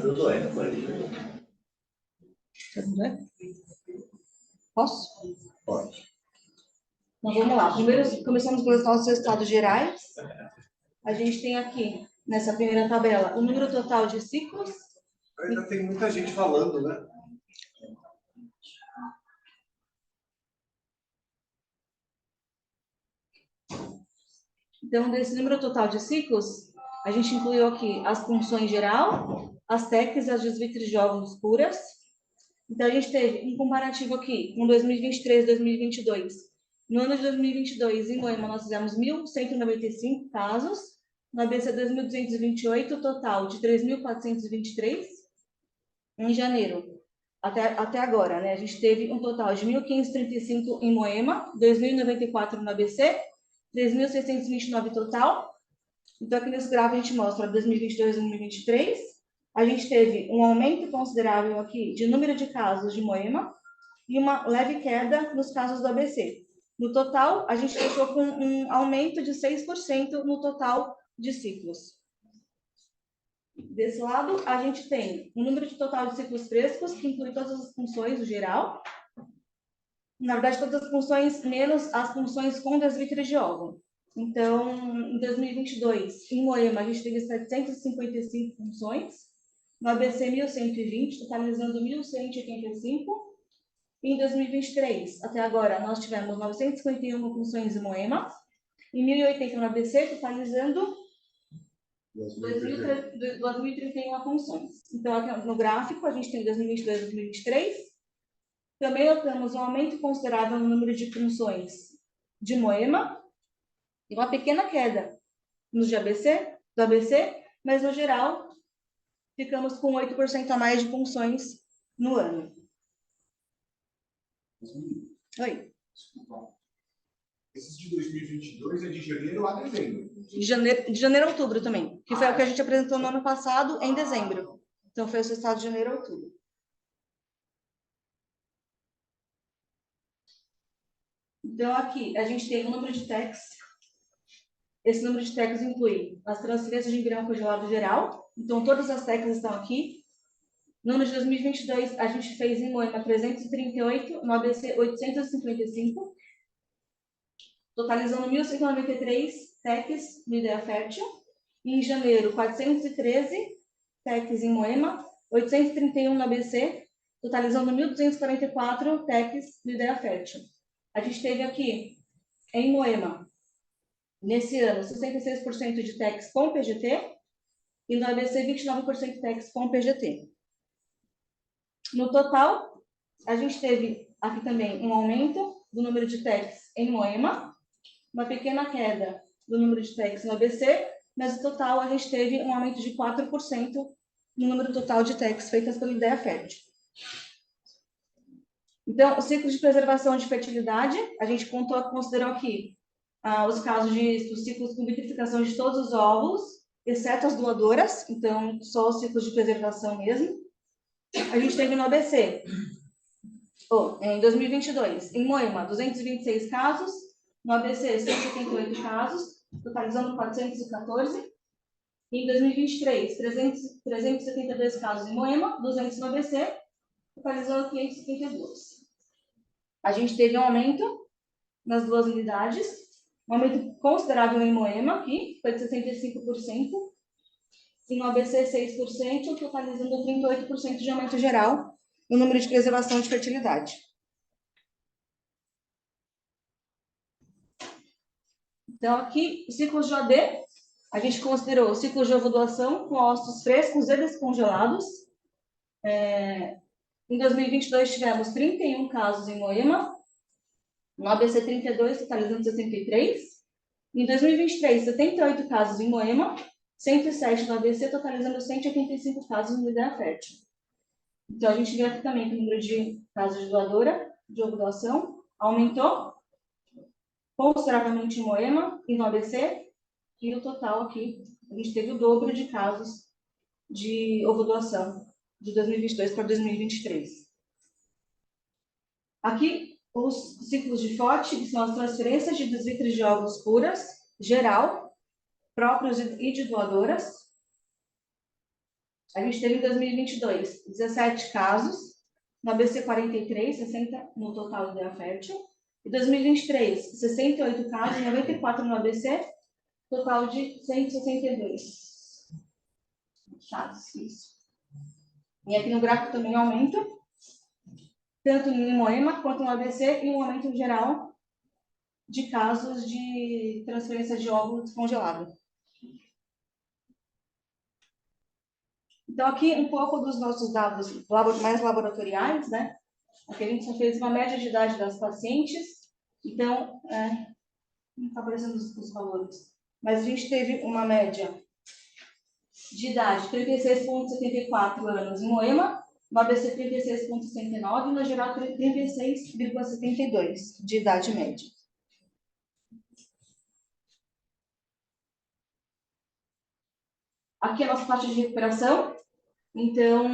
Tudo é, Tudo é? Posso? pode. Então, vamos lá. Primeiro, começamos pelos nossos resultados gerais. A gente tem aqui, nessa primeira tabela, o número total de ciclos. Ainda tem muita gente falando, né? Então, desse número total de ciclos, a gente incluiu aqui as funções geral, as TECs e as desvitres de óvulos puras. Então, a gente teve um comparativo aqui com 2023 e 2022. No ano de 2022, em Moema, nós fizemos 1.195 casos. No ABC, 2.228, total de 3.423. Em janeiro, até agora, né? A gente teve um total de 1.535 em Moema, 2.094 no ABC, 3.629 total. Então, aqui nesse gráfico a gente mostra 2022 e 2023. A gente teve um aumento considerável aqui de número de casos de Moema e uma leve queda nos casos do ABC. No total, a gente fechou com um aumento de 6% no total de ciclos. Desse lado, a gente tem um número de total de ciclos frescos, que inclui todas as funções, o geral. Na verdade, todas as funções, menos as funções com desvitres de óvulo. Então, em 2022, em Moema, a gente teve 755 funções. No ABC, 1.120, totalizando 1.185. E em 2023, até agora, nós tivemos 951 funções em Moema e 1.080 no ABC, totalizando 2.031 funções. Então, aqui no gráfico, a gente tem 2022 e 2023. Também notamos um aumento considerável no número de funções de Moema e uma pequena queda nos de ABC, do ABC, mas, no geral, ficamos com 8% a mais de funções no ano. Oi. Desculpa. Esses de 2022 é de janeiro a dezembro. De janeiro a outubro também, que foi o que a gente apresentou no ano passado, em dezembro. Então, foi o resultado de janeiro a outubro. Então, aqui, a gente tem o número de TECs. Esse número de TECs inclui as transferências de embrião congelado geral. Então, todas as TECs estão aqui. No ano de 2022, a gente fez em Moema 338, no ABC 855, totalizando 1.193 TECs no Ideia Fértil. E em janeiro, 413 TECs em Moema, 831 no ABC, totalizando 1.244 TECs no Ideia Fértil. A gente teve aqui, em Moema, nesse ano, 66% de TECs com PGT e no ABC, 29% de TECs com PGT. No total, a gente teve aqui também um aumento do número de TECs em Moema, uma pequena queda do número de TECs no ABC, mas no total a gente teve um aumento de 4% no número total de TECs feitas pela Ideia Fértil. Então, o ciclo de preservação de fertilidade, a gente considerou aqui os casos dos ciclos com vitrificação de todos os óvulos, exceto as doadoras, então só os ciclos de preservação mesmo. A gente teve no ABC, em 2022, em Moema, 226 casos, no ABC, 188 casos, totalizando 414. Em 2023, 372 casos em Moema, 200 no ABC, totalizando 552. A gente teve um aumento nas duas unidades, um aumento considerável em Moema, aqui, foi de 65%, e no ABC 6%, totalizando 38% de aumento geral no número de preservação de fertilidade. Então, aqui, os ciclos de OD, a gente considerou ciclos de ovulação com óvulos frescos e descongelados. Em 2022, tivemos 31 casos em Moema, no ABC 32, totalizando 63. Em 2023, 78 casos em Moema, 107 no ABC, totalizando 185 casos no Ideia Fértil. Então, a gente vê aqui também que o número de casos de doadora, de ovulação, aumentou consideravelmente em Moema e no ABC, e no total aqui, a gente teve o dobro de casos de ovulação de 2022 para 2023. Aqui, os ciclos de FOT, que são as transferências de desvitres de óvulos puras, geral, próprios e de doadoras. A gente teve em 2022 17 casos, no ABC 43, 60 no total de fértil. Em 2023, 68 casos, 94 no ABC, total de 162 casos. Isso. E aqui no gráfico também aumenta, tanto no Moema quanto no ABC, e um aumento geral de casos de transferência de óvulo descongelado. Então, aqui um pouco dos nossos dados mais laboratoriais, né? Aqui a gente só fez uma média de idade das pacientes, então, não está aparecendo os valores, mas a gente teve uma média de idade 36,74 anos em Moema, no ABC 36,69 e no geral 36,72 de idade média. Aqui é a nossa taxa de recuperação. Então,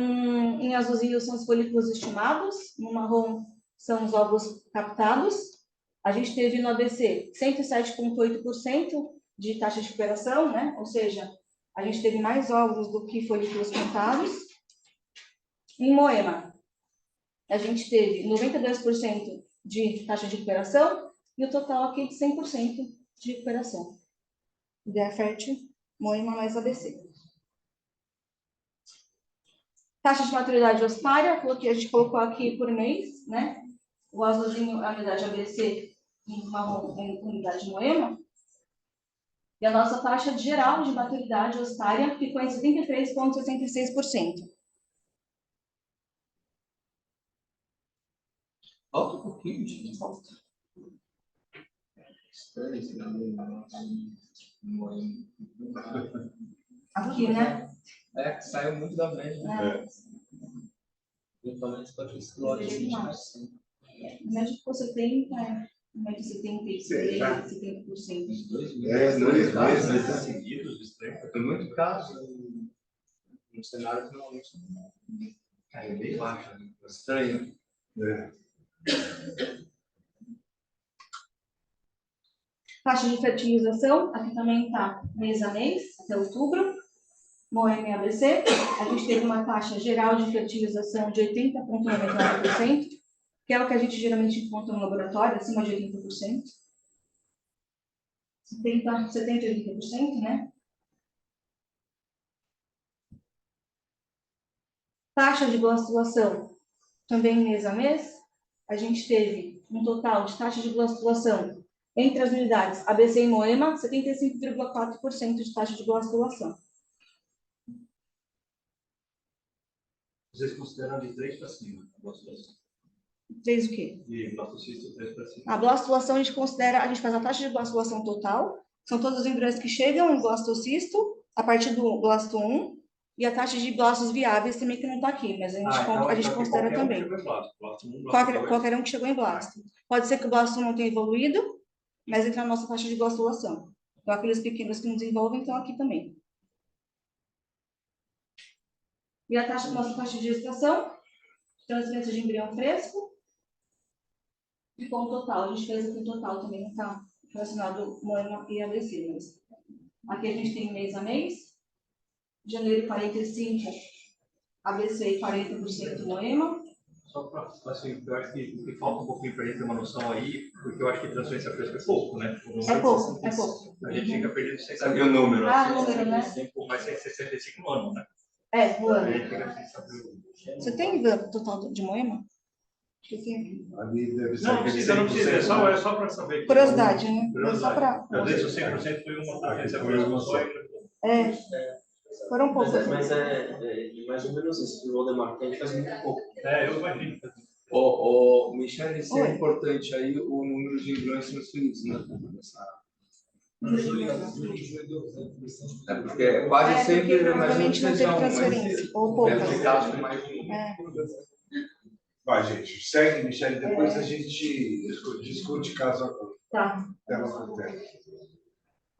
em azulzinho são os folículos estimados, no marrom são os óvulos captados. A gente teve no ABC 107,8% de taxa de recuperação, né? Ou seja, a gente teve mais óvulos do que folículos contados. Em Moema, a gente teve 92% de taxa de recuperação e o total aqui de 100% de recuperação. Ideia fértil, Moema mais ABC. Taxa de maturidade ossária, que a gente colocou aqui por mês, né? O azulzinho é a unidade ABC e o marrom é a unidade Moema. E a nossa taxa geral de maturidade ossária ficou em 73,66%. Falta um pouquinho, gente. Falta. Aqui, né? É, que saiu muito da média. É. Principalmente para esse lote de 20%. Média ficou 70%, média 73%, 70%. Uns 2 2 casos meses seguidos de estranho. Tem muito caso no cenário que normalmente É bem baixo, né? estranho. Taxa de fertilização, aqui também está mês a mês, até outubro. Moema e ABC, a gente teve uma taxa geral de fertilização de 80,99%, que é o que a gente geralmente encontra no laboratório, acima de 80%. 70 e 80%, né? Taxa de blastulação, também mês a mês, a gente teve um total de taxa de blastulação entre as unidades ABC e Moema, 75,4% de taxa de blastulação. Vocês consideram de 3 para cima? 3 o quê? De blastocisto 3 para cima. A blastulação a gente considera, a gente faz a taxa de blastulação total, são todos os embriões que chegam em blastocisto, a partir do blasto 1, e a taxa de blastos viáveis também que não está aqui, mas a gente considera também. Qualquer um que chegou em blasto. Pode ser que o blasto não tenha evoluído, mas entra na nossa taxa de blastulação. Então, aqueles pequenos que não desenvolvem estão aqui também. E a nossa taxa de gestação, transferência de embrião fresco, e com o total. A gente fez aqui o total também, não está relacionado Moema e ABC, mas aqui a gente tem mês a mês. Janeiro 45, ABC e 40% Moema. Só para, assim, eu acho que o que falta um pouquinho para a gente ter uma noção aí, porque eu acho que transferência fresca é pouco, né? É pouco, é pouco. A gente fica perdido sem saber o número. Ah, o número, né? Vai ser 65 no ano, né? É, no A ano. gente fica sem saber o... Você tem o total de Moema? Acho que tem. Ali deve ser. Não precisa, não precisa. É só para saber. Curiosidade, né? Curiosidade. Só para... Às vezes o 100% foi uma transferência fresca só. Foram poucos. Mas é mais ou menos isso. O Odemar tem faz muito pouco. Eu imagino. Michele, isso é importante aí, o número de embriões transferidos, né? É porque quase sempre provavelmente não teve transferência, ou poucas. Deve ter casos com mais de um. Vai, gente, segue, Michele, depois a gente discute caso a caso. Tá. Tela por tela.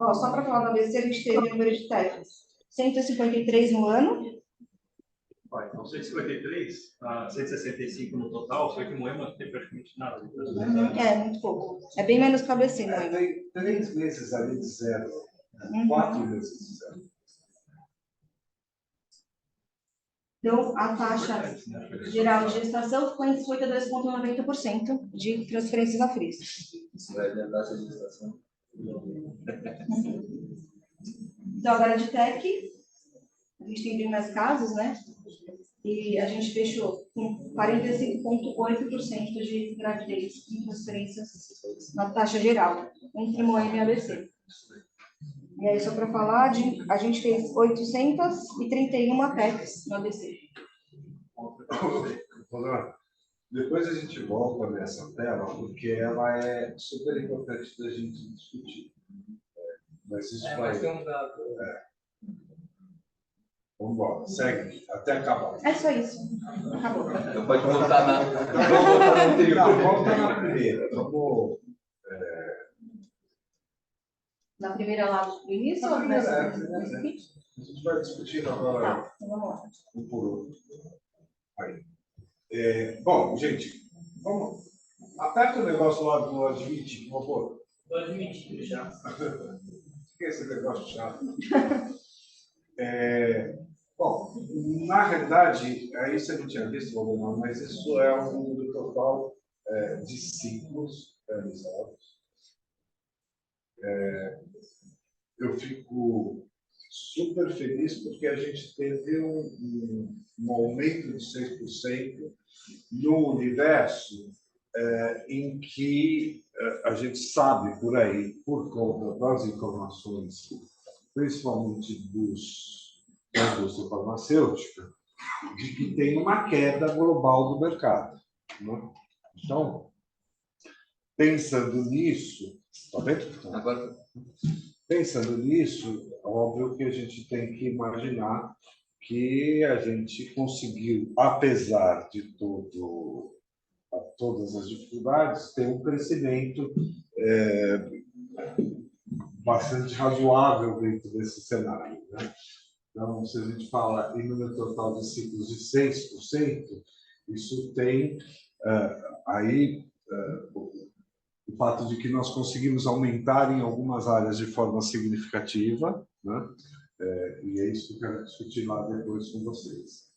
Ó, só para falar da ABC, a gente teve o número de técnicos. 153 no ano. Vai, então 153, 165 no total, só que Moema não tem praticamente nada. Muito pouco. É bem menos que o ABC, Moema. Tem 3 meses ali de zero. 4 meses de zero. Então, a taxa geral de gestação ficou em 52,90% de transferências à FRIS. Isso vai dar taxa de gestação. Então, agora de TEC, a gente tem bem mais casos, né? E a gente fechou com 45,8% de gravidez em transferências na taxa geral, entre Moema e ABC. E aí, só para falar, a gente fez 831 PECs no ABC. Depois a gente volta nessa tela, porque ela é super importante da gente discutir. Mas isso vai... um dado. Vamos embora, segue, até acabar. É só isso. Acabou. Então pode voltar na anterior. Não, volta na primeira. Vamos... Na primeira lá do início Na ou primeira, nessa? A gente vai discutindo agora Tá, então vamos lá. um por outro. Aí. Bom, gente, vamos. Aperta o negócio lá do admit, por favor. Do admit, já. O que é esse negócio chato? Bom, na realidade, aí você não tinha visto, Valdemar, mas isso é um número total de ciclos realizados. Eu fico super feliz porque a gente teve um aumento de 6% no universo em que a gente sabe por aí, por conta das informações, principalmente da indústria farmacêutica, de que tem uma queda global do mercado, né? Então, pensando nisso, está vendo? Agora, Pensando nisso, óbvio que a gente tem que imaginar que a gente conseguiu, apesar de todas as dificuldades, ter um crescimento bastante razoável dentro desse cenário, né? Então, se a gente fala em número total de ciclos de 6%, isso tem aí o fato de que nós conseguimos aumentar em algumas áreas de forma significativa, né? E é isso que eu quero discutir lá depois com vocês.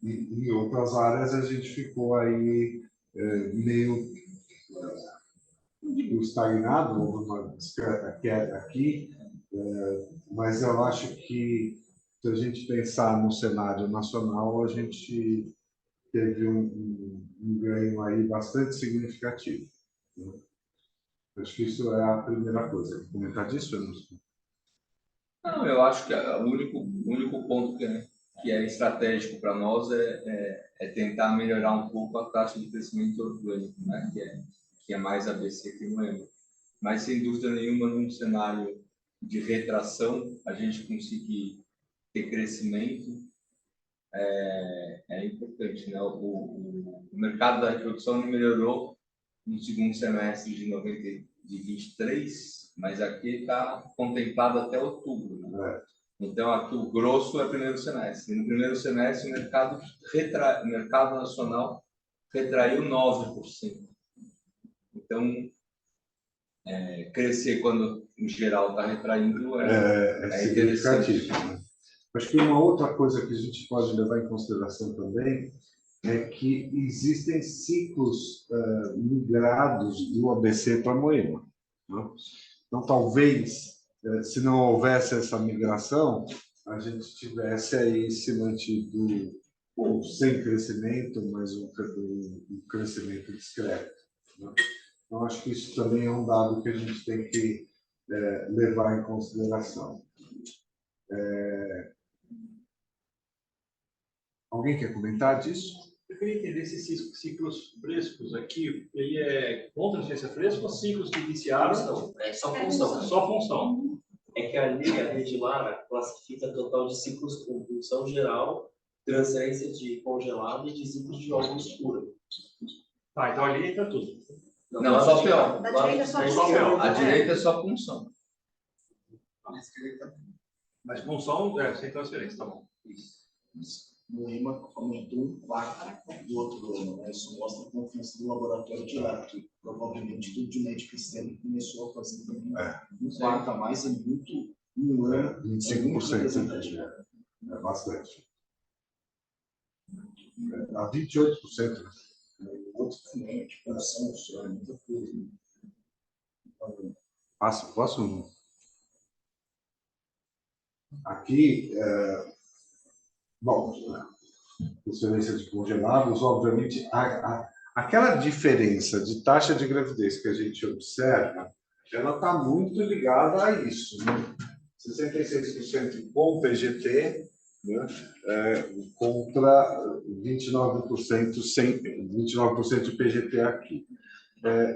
E em outras áreas a gente ficou aí meio, não digo estagnado, houve uma queda aqui, mas eu acho que se a gente pensar no cenário nacional, a gente teve um ganho aí bastante significativo, né? Acho que isso é a primeira coisa. Vou comentar disso, Emerson? não, eu acho que o único ponto que é estratégico para nós é tentar melhorar um pouco a taxa de crescimento orgânico, né? Que é mais ABC que Moema. Mas, sem dúvida nenhuma, num cenário de retração, a gente conseguir ter crescimento é importante, né? O mercado da reprodução não melhorou no segundo semestre de 23, mas aqui está contemplado até outubro, né? Então, aqui o grosso é primeiro semestre. No primeiro semestre, o mercado nacional retraiu 9%. Então, crescer quando, em geral, está retraindo é interessante. Né? Acho que uma outra coisa que a gente pode levar em consideração também é que existem ciclos migrados do ABC para Moema, né? Então, talvez, se não houvesse essa migração, a gente tivesse aí se mantido sem crescimento, mas um crescimento discreto, né? Então, acho que isso também é um dado que a gente tem que levar em consideração. Alguém quer comentar disso? Eu queria entender esses ciclos frescos aqui, ele é com transferência fresca ou ciclos que iniciaram? Não, é só função. Só função. É que a rede Lara classifica total de ciclos com função geral, transferência de congelado e de ciclos de óvulos puro. Tá, então ali entra tudo. Não, só PO. Da direita é só Só função. A direita é só função. Mas função sem transferência, tá bom. Isso. Moema aumentou um quarto do outro ano, né? Isso mostra a confiança do laboratório de Lara, que provavelmente tudo de médico externo começou a fazer também um quarto a mais, é muito um ano. 25%. É bastante. a 28%. Né? Outros também, tipo, ação, muita coisa. Posso? Aqui, bom, transferência de congelados, obviamente, aquela diferença de taxa de gravidez que a gente observa, ela está muito ligada a isso, né? 66% com PGT, né? Contra 29% sem 29% de PGT aqui.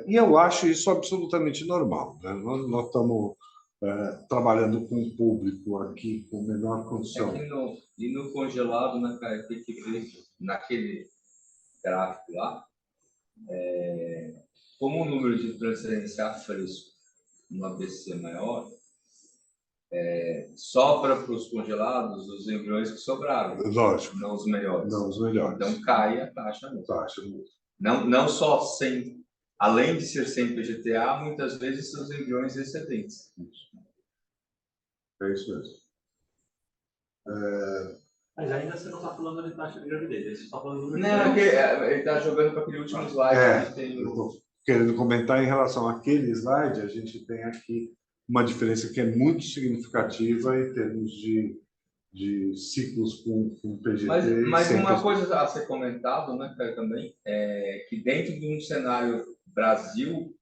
E eu acho isso absolutamente normal, né? Nós estamos trabalhando com um público aqui com menor condição. E no congelado, naquele gráfico lá, como o número de transferência a fresco no ABC maior, sobra para os congelados os embriões que sobraram. Lógico. Não os melhores. Não os melhores. Então cai a taxa mesmo. Taxa mesmo. Não só sem, além de ser sem PGTA, muitas vezes são os embriões excedentes. É isso mesmo. Mas ainda você não está falando de taxa de gravidez, você está falando do número de Não, ele está jogando para aquele último slide. Eu estou querendo comentar em relação àquele slide, a gente tem aqui uma diferença que é muito significativa em termos de ciclos com PGT. Mas uma coisa a ser comentado, né, Caio, também, é que dentro de um cenário Brasil,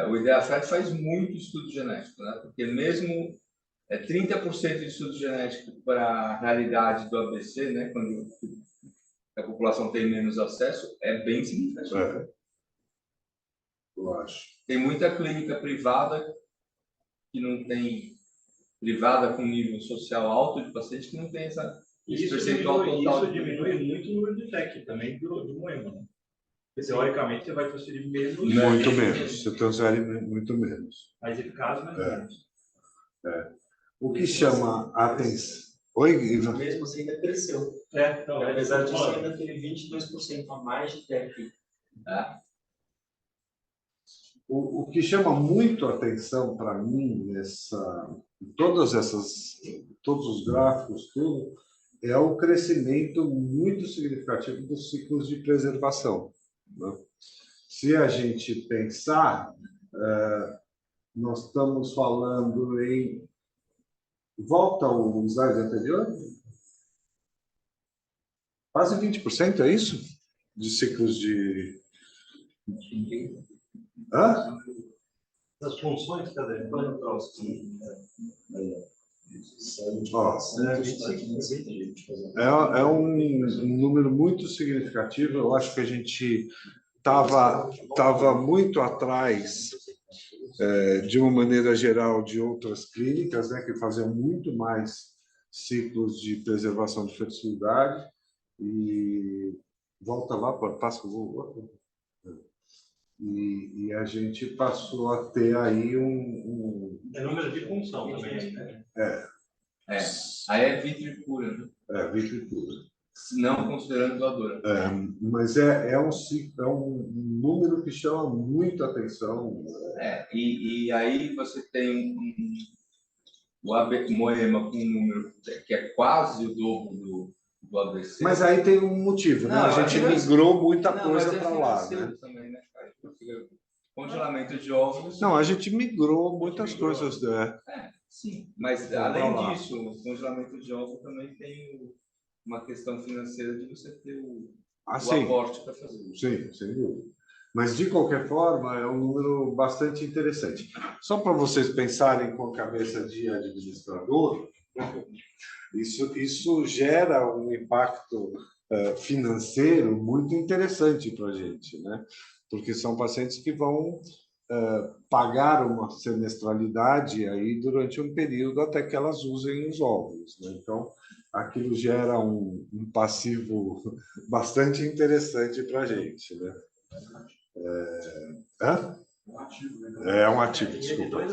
o IDEAFET faz muito estudo genético, né? Porque mesmo 30% de estudo genético para a realidade do ABC, né, quando a população tem menos acesso, é bem significativo. Eu acho. Tem muita clínica privada que não tem, privada com nível social alto de paciente que não tem esse percentual total. Isso diminui muito o número de TEC também do Moema, né? Porque, teoricamente, você vai transferir menos. Muito menos. Você transfere muito menos. Mais eficaz, mas menos. O que chama a atenção... Oi, Ivan? Mesmo assim, ainda cresceu. Então, apesar disso, ainda teve 22% a mais de TEC. O que chama muito a atenção para mim todos os gráficos, tudo, é o crescimento muito significativo dos ciclos de preservação, né? Se a gente pensar, nós estamos falando em... Volta ao slide anterior? Quase 20%, é isso? De ciclos de... Hã? Das funções, cadê? É um número muito significativo. Eu acho que a gente estava muito atrás, de uma maneira geral, de outras clínicas, né, que faziam muito mais ciclos de preservação de fertilidade. E volta lá, passa o... E a gente passou a ter aí número de função também, né? Aí é vitricura, né? Vitricura. Não considerando doadora. Mas é um número que chama muita atenção. E aí você tem o Moema com um número que é quase o dobro do ABC. Mas aí tem um motivo, né? A gente migrou muita coisa para lá, né? Também, né? Congelamento de ovos. Não, a gente migrou muitas coisas. Sim, mas além disso, o congelamento de ovos também tem uma questão financeira de você ter o aporte para fazer isso. Sim, sem dúvida. Mas, de qualquer forma, é um número bastante interessante. Só para vocês pensarem com a cabeça de administrador, isso gera um impacto financeiro muito interessante para a gente, né? Porque são pacientes que vão pagar uma semestralidade aí durante um período até que elas usem os óvulos, né? Então, aquilo gera um passivo bastante interessante para a gente, né? É um ativo, desculpa.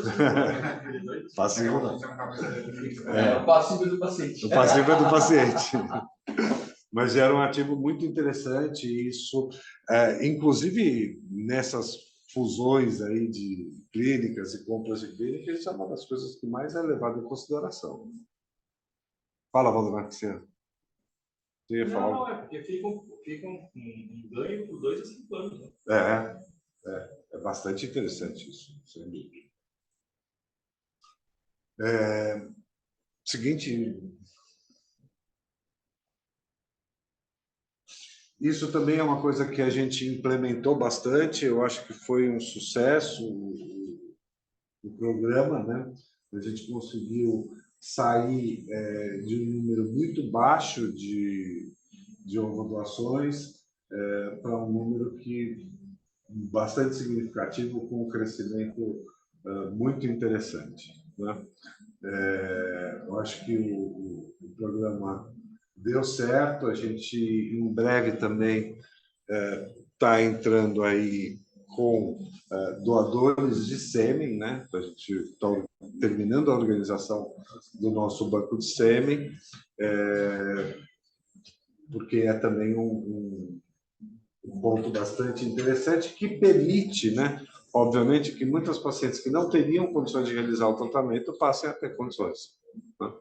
Passivo não. O passivo do paciente. O passivo é do paciente. Mas era um ativo muito interessante, e isso, inclusive nessas fusões aí de clínicas e compras de clínicas, isso é uma das coisas que mais é levado em consideração. Fala, Valdemar, que você... Você ia falar? Não, é porque fica um ganho por 2 a 5 anos. Né? É bastante interessante isso, sem dúvida. Seguinte, isso também é uma coisa que a gente implementou bastante, eu acho que foi um sucesso o programa, né? A gente conseguiu sair de um número muito baixo de ovodoações para um número bastante significativo, com um crescimento muito interessante, né? Eu acho que o programa deu certo, a gente em breve também está entrando aí com doadores de sêmen, né? A gente está terminando a organização do nosso banco de sêmen, porque é também um ponto bastante interessante que permite, né? Obviamente, que muitas pacientes que não teriam condições de realizar o tratamento passem a ter condições, né?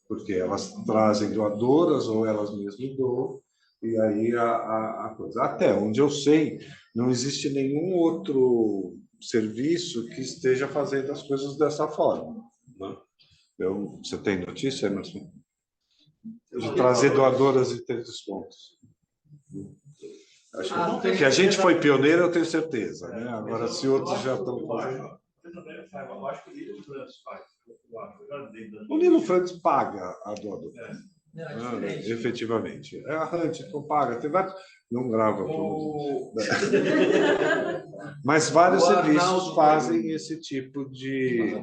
Porque elas trazem doadoras ou elas mesmas doam, e aí a coisa. Até onde eu sei, não existe nenhum outro serviço que esteja fazendo as coisas dessa forma, né? Você tem notícia, Emerson? De trazer doadoras e ter descontos. Acho que a gente foi pioneiro, eu tenho certeza, né? Agora, se outros já estão fazendo. Eu acho que o Nilo Franz faz. O Nilo Franz paga a doadora. Efetivamente. A Huntington paga. Tem vários. Não grava tudo. Mas vários serviços fazem esse tipo de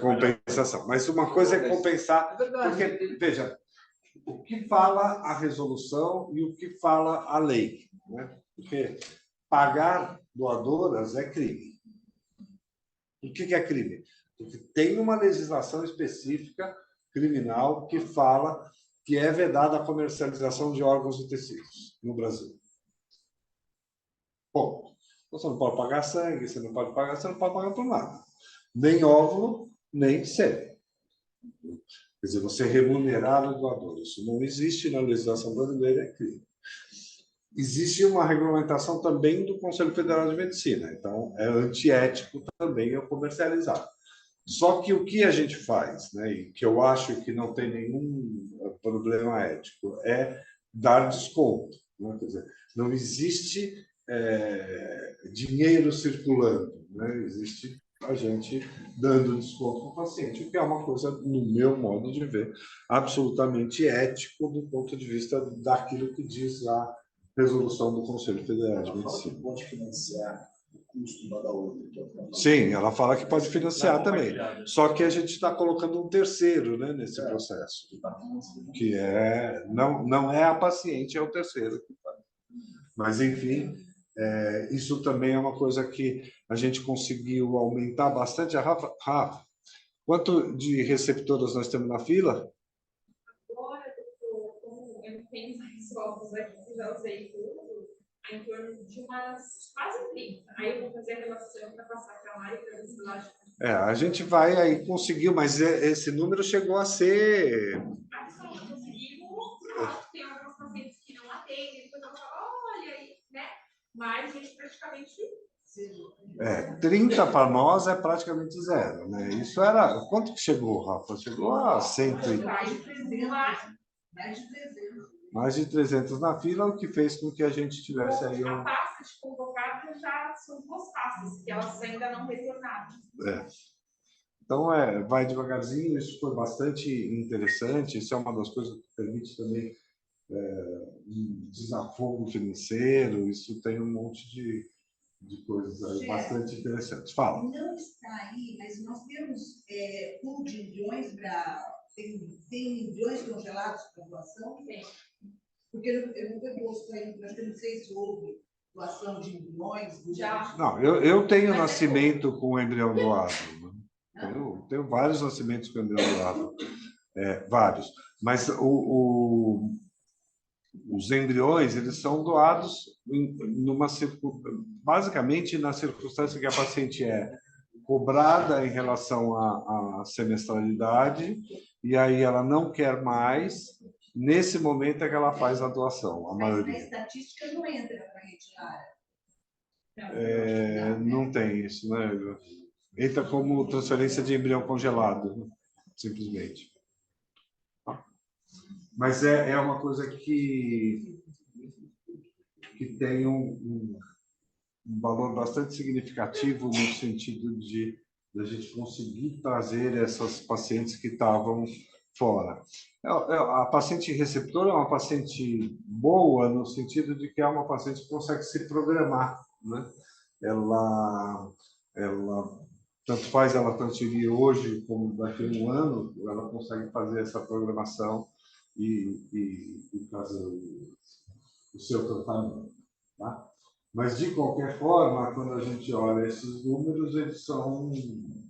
compensação. Mas uma coisa é compensar. Porque, veja, o que fala a resolução e o que fala a lei, né? Porque pagar doadoras é crime. O que é crime? Porque tem uma legislação específica criminal que fala que é vedada a comercialização de órgãos e tecidos no Brasil. Bom, você não pode pagar sangue, você não pode pagar por nada. Nem óvulo, nem sêmen. Quer dizer, você remunerar o doador. Isso não existe na legislação brasileira, é crime. Existe uma regulamentação também do Conselho Federal de Medicina, então é antiético também eu comercializar. Só que o que a gente faz, né, e que eu acho que não tem nenhum problema ético, é dar desconto, né? Quer dizer, não existe dinheiro circulando, né? Existe a gente dando desconto para o paciente, o que é uma coisa, no meu modo de ver, absolutamente ético do ponto de vista daquilo que diz a resolução do Conselho Federal de Medicina. Pode financiar o custo uma da outra. Sim, ela fala que pode financiar também. Só que a gente está colocando um terceiro, né, nesse processo, que não é a paciente, é o terceiro que faz. Mas, enfim, isso também é uma coisa que a gente conseguiu aumentar bastante. Rafa, quanto de receptoras nós temos na fila? Agora, doutor, como eu não tenho mais ovos aqui, já usei tudo, em torno de umas quase 30. Aí eu vou fazer a relação para passar para a Mari para ver se ela acha. A gente vai aí, conseguiu, mas esse número chegou a ser... Conseguimos, tem alguns pacientes que não atendem, depois eu falo, olha aí, né? Mas a gente praticamente... 30 para nós é praticamente zero, né? Isso era... Quanto que chegou, Rafa? Chegou a 100. Mais de 300 na fila, o que fez com que a gente tivesse aí A pasta de convocados já são 2 pastas, que elas ainda não retornaram. Então, vai devagarzinho, isso foi bastante interessante, isso é uma das coisas que permite também um desafogo financeiro, isso tem um monte de coisas aí bastante interessantes. Fala. Não está aí, mas nós temos pool de embriões tem embriões congelados para doação? Tem. Porque eu não tenho posto ainda, acho que não sei se houve doação de embriões. Já. Não, eu tenho nascimento com embrião doado. Né? Tenho vários nascimentos com embrião doado. Vários. Mas os embriões, eles são doados basicamente na circunstância que a paciente é cobrada em relação à semestralidade, e aí ela não quer mais, nesse momento é que ela faz a doação, a Mas na maioria. estatística não entra para a rede Lara. Não tem isso, né? Entra como transferência de embrião congelado, né? Simplesmente. Mas é uma coisa que tem um valor bastante significativo no sentido de a gente conseguir trazer essas pacientes que estavam fora. A paciente receptora é uma paciente boa no sentido de que é uma paciente que consegue se programar, né? Ela tanto faz ela transferir hoje como daqui a um ano, ela consegue fazer essa programação e fazer o seu tratamento, tá? Mas, de qualquer forma, quando a gente olha esses números, eles são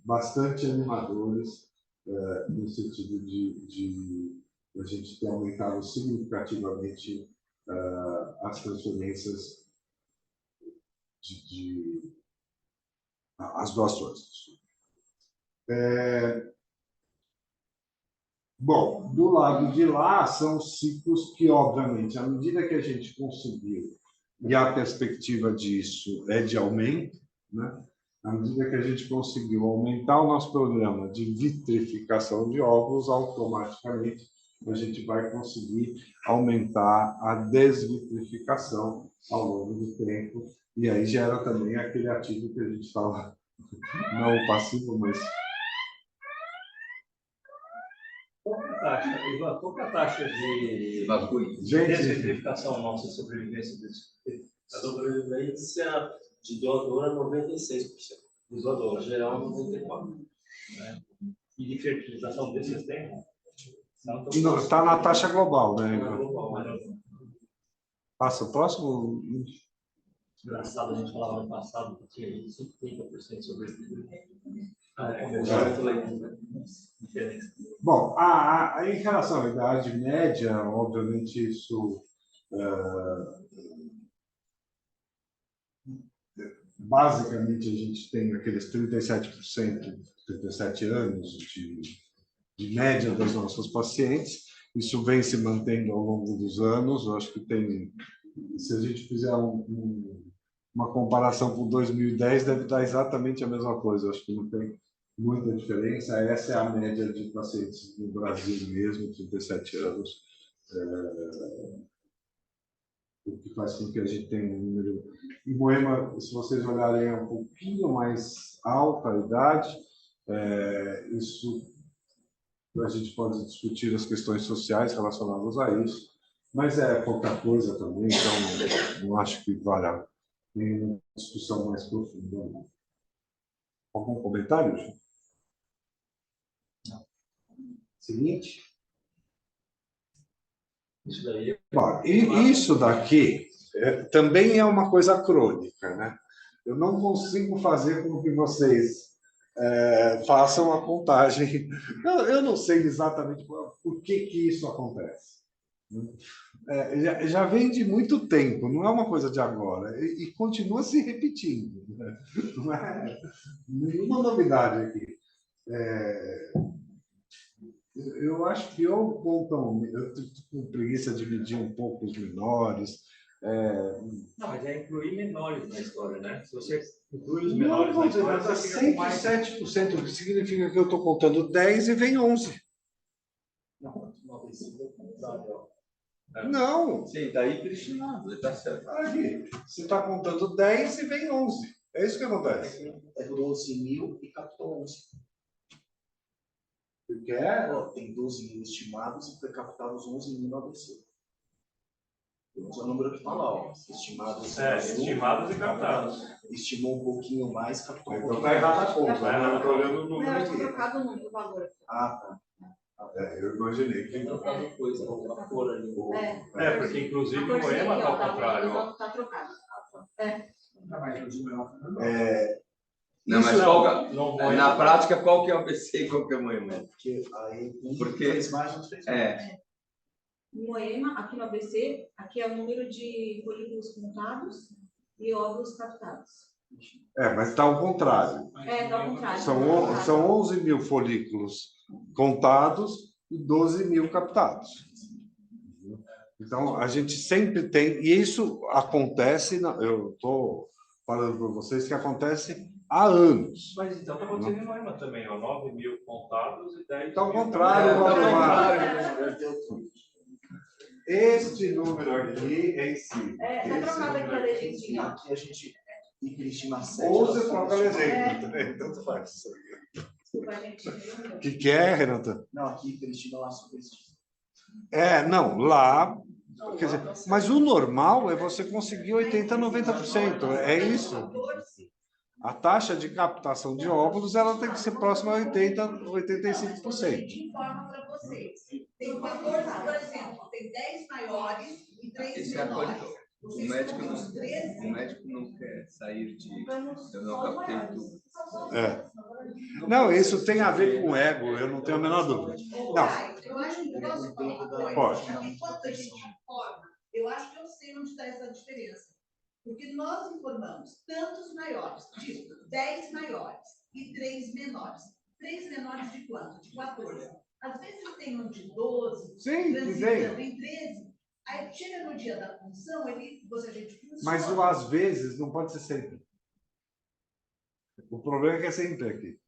bastante animadores, no sentido de a gente ter aumentado significativamente as transferências as doações. Bom, do lado de lá, são ciclos que, obviamente, à medida que a gente conseguiu, e a perspectiva disso é de aumento, né? À medida que a gente conseguiu aumentar o nosso programa de vitrificação de óvulos, automaticamente a gente vai conseguir aumentar a desvitrificação ao longo do tempo, e aí gera também aquele ativo que a gente fala, não o passivo, mas... Qual que é a taxa, Ivan, qual que é a taxa de desvitrificação nossa, sobrevivência disso? A sobrevivência de doador é 96%. De doador geral, 94%. Né? E de fertilização desses tem? Está na taxa global, né? Global, né? Passa o próximo. Engraçado, a gente falava no passado que tinha 50% sobrevivência. Bom, em relação à idade média, obviamente isso basicamente a gente tem aqueles 37%, 37 anos de média das nossas pacientes. Isso vem se mantendo ao longo dos anos. Eu acho que tem, se a gente fizer uma comparação com 2010, deve dar exatamente a mesma coisa. Eu acho que não tem muita diferença. Essa é a média de pacientes no Brasil mesmo, 37 anos. O que faz com que a gente tenha um número... Em Moema, se vocês olharem, é um pouquinho mais alta a idade. Isso a gente pode discutir as questões sociais relacionadas a isso, mas é pouca coisa também, então não acho que valha nenhuma discussão mais profunda. Algum comentário, Ju? Não. Seguinte. Isso daí. Bom, e isso daqui também é uma coisa crônica, né? Eu não consigo fazer com que vocês façam a contagem. Eu não sei exatamente por que isso acontece. Já vem de muito tempo, não é uma coisa de agora, e continua se repetindo. Né? Não é nenhuma novidade aqui. Eu acho que eu estou com preguiça de medir um pouco os menores. Não, mas é incluir menores na história, né? Se você inclui os menores na história, dá você fica com mais... 107%, o que significa que eu estou contando 10 e vem 11. Não. Sim, está aí pressionado, está certo. Aqui, você está contando 10 e vem 11. É isso que acontece. É por 11 mil e captou 11. Porque tem 12 mil estimados e foi captado os 11 mil no ABC. Esse é o número que está lá, ó. Estimados. Estimados e captados. Estimou um pouquinho mais, captou um Então pouquinho está errada a mais. conta. Né? Eu estou olhando o número Não, eu aqui. tinha trocado o número, o valor. Ah, tá. Eu imaginei que Tem trocado coisa, a cor ali. Porque inclusive o Moema está ao contrário. Está trocado. Não, mas na prática, qual que é o ABC e qual que é o Moema? Porque aí Porque mais uns 3 No Moema, aqui no ABC, aqui é o número de folículos contados e óvulos captados. mas está ao contrário. Está ao contrário. São 11 mil folículos contados e 12 mil captados. Então, a gente sempre tem, e isso acontece, eu estou falando para vocês que acontece há anos. Mas então está acontecendo em Moema também, ó, 9 mil contados e 10 Então, ao mil. contrário, contrário. Este número aqui é em si. Tá trocado aqui a legendinha. Aqui a gente estima 7. Ou você troca a legenda, tanto faz. Desculpa, gente. O que é, Renata? Não, aqui estima lá superestima. Não, lá. Quer dizer, mas o normal é você conseguir 80%, 90%. É isso. A taxa de captação de óvulos ela tem que ser próxima a 80%, 85%. Informa para vocês. Tem 14, por exemplo, tem 10 maiores e 3 menores. O médico não quer sair de. Eu não captei tudo. Não, isso tem a ver com o ego, eu não tenho a menor dúvida. Não. Eu acho que posso falar uma coisa. Pode. Enquanto a gente informa, eu acho que eu sei onde está essa diferença. Porque nós informamos tantos maiores, tipo 10 maiores e 3 menores. 3 menores de quanto? De 14. Às vezes tem um de 12, Sim, transitando em 13. Aí chega no dia da função, a gente funciona. Mas o às vezes não pode ser sempre. O problema é que é sempre aqui.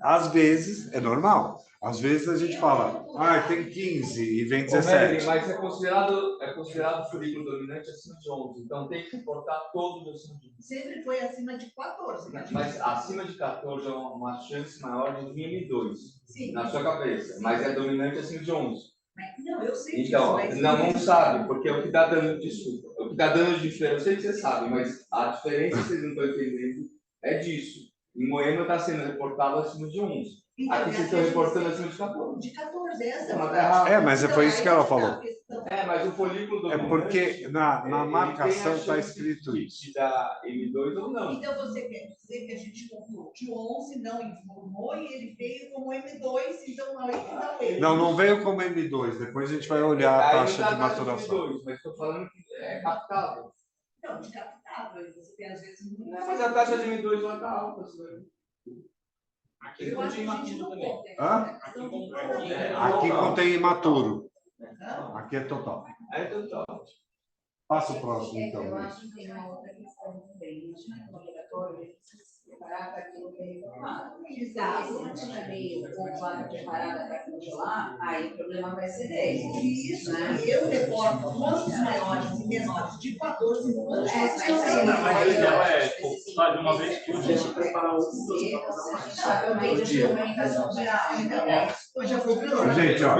Às vezes é normal. Às vezes a gente fala, tem 15 e vem 17. Mas é considerado foliculo dominante acima de 11. Então tem que importar todos acima de 11. Sempre foi acima de 14. Mas acima de 14 é uma chance maior de vir M2. Sim. Na sua cabeça. Mas é dominante acima de 11. Não, eu sei então, disso. Não sabe, porque o que está dando, desculpa, o que está dando diferença, eu sei que você sabe, mas a diferença que vocês não estão entendendo é disso. Em Moema está sendo reportado acima de 11. Então, aqui vocês estão reportando acima de 14. De 14, essa mas foi isso que ela falou. Mas o folículo dominante... É porque na marcação está escrito isso. De dar M2 ou não. Então, você quer dizer que a gente contou de 11, não informou, e ele veio como M2, então aí que dá o erro. Não veio como M2. Depois a gente vai olhar a taxa de maturação. M2, mas estou falando que é captável. Não, de captável. Você tem, às vezes... Não, mas a taxa de M2 lá está alta. Eu acho que a gente não conta. Aqui contém imaturo. Aqui é total. É total. Passa o próximo, então. Eu acho que tem uma outra questão também. Acho que no laboratório ele precisa se preparar para aquilo que é informado. Se tiver meio ou vaga preparada para congelar, aí o problema vai ser dele. Isso, né? Eu reporto quantos maiores e menores de 14 anos. Mas o ideal é de uma vez que a gente preparar outro. Também de comunicação geral. Mas já foi pior. Gente, já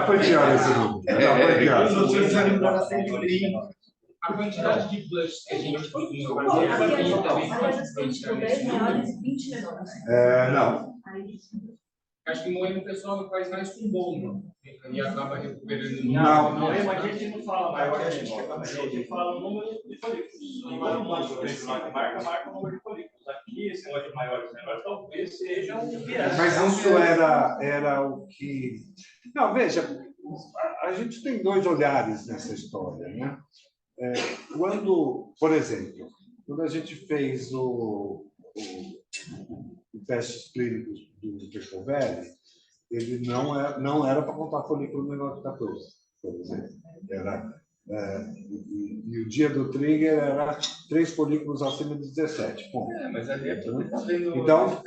foi pior esse número. Já foi pior. A quantidade de blush que a gente tem no Não. Acho que Moema o pessoal faz mais com bomba. E acaba recuperando. Não, a gente não fala mais. A gente fala o número de folículos. Marca o número de folículos. Aqui, esse negócio de maiores e menores, talvez seja um viés. Mas isso era o que... Não, veja, a gente tem dois olhares nessa história, né? Quando, por exemplo, quando a gente fez o testes clínicos do Pecovelli, ele não era para contar folículo menor que 14, por exemplo. E o dia do trigger era 3 folículos acima de 17. Bom, mas ali é tudo então,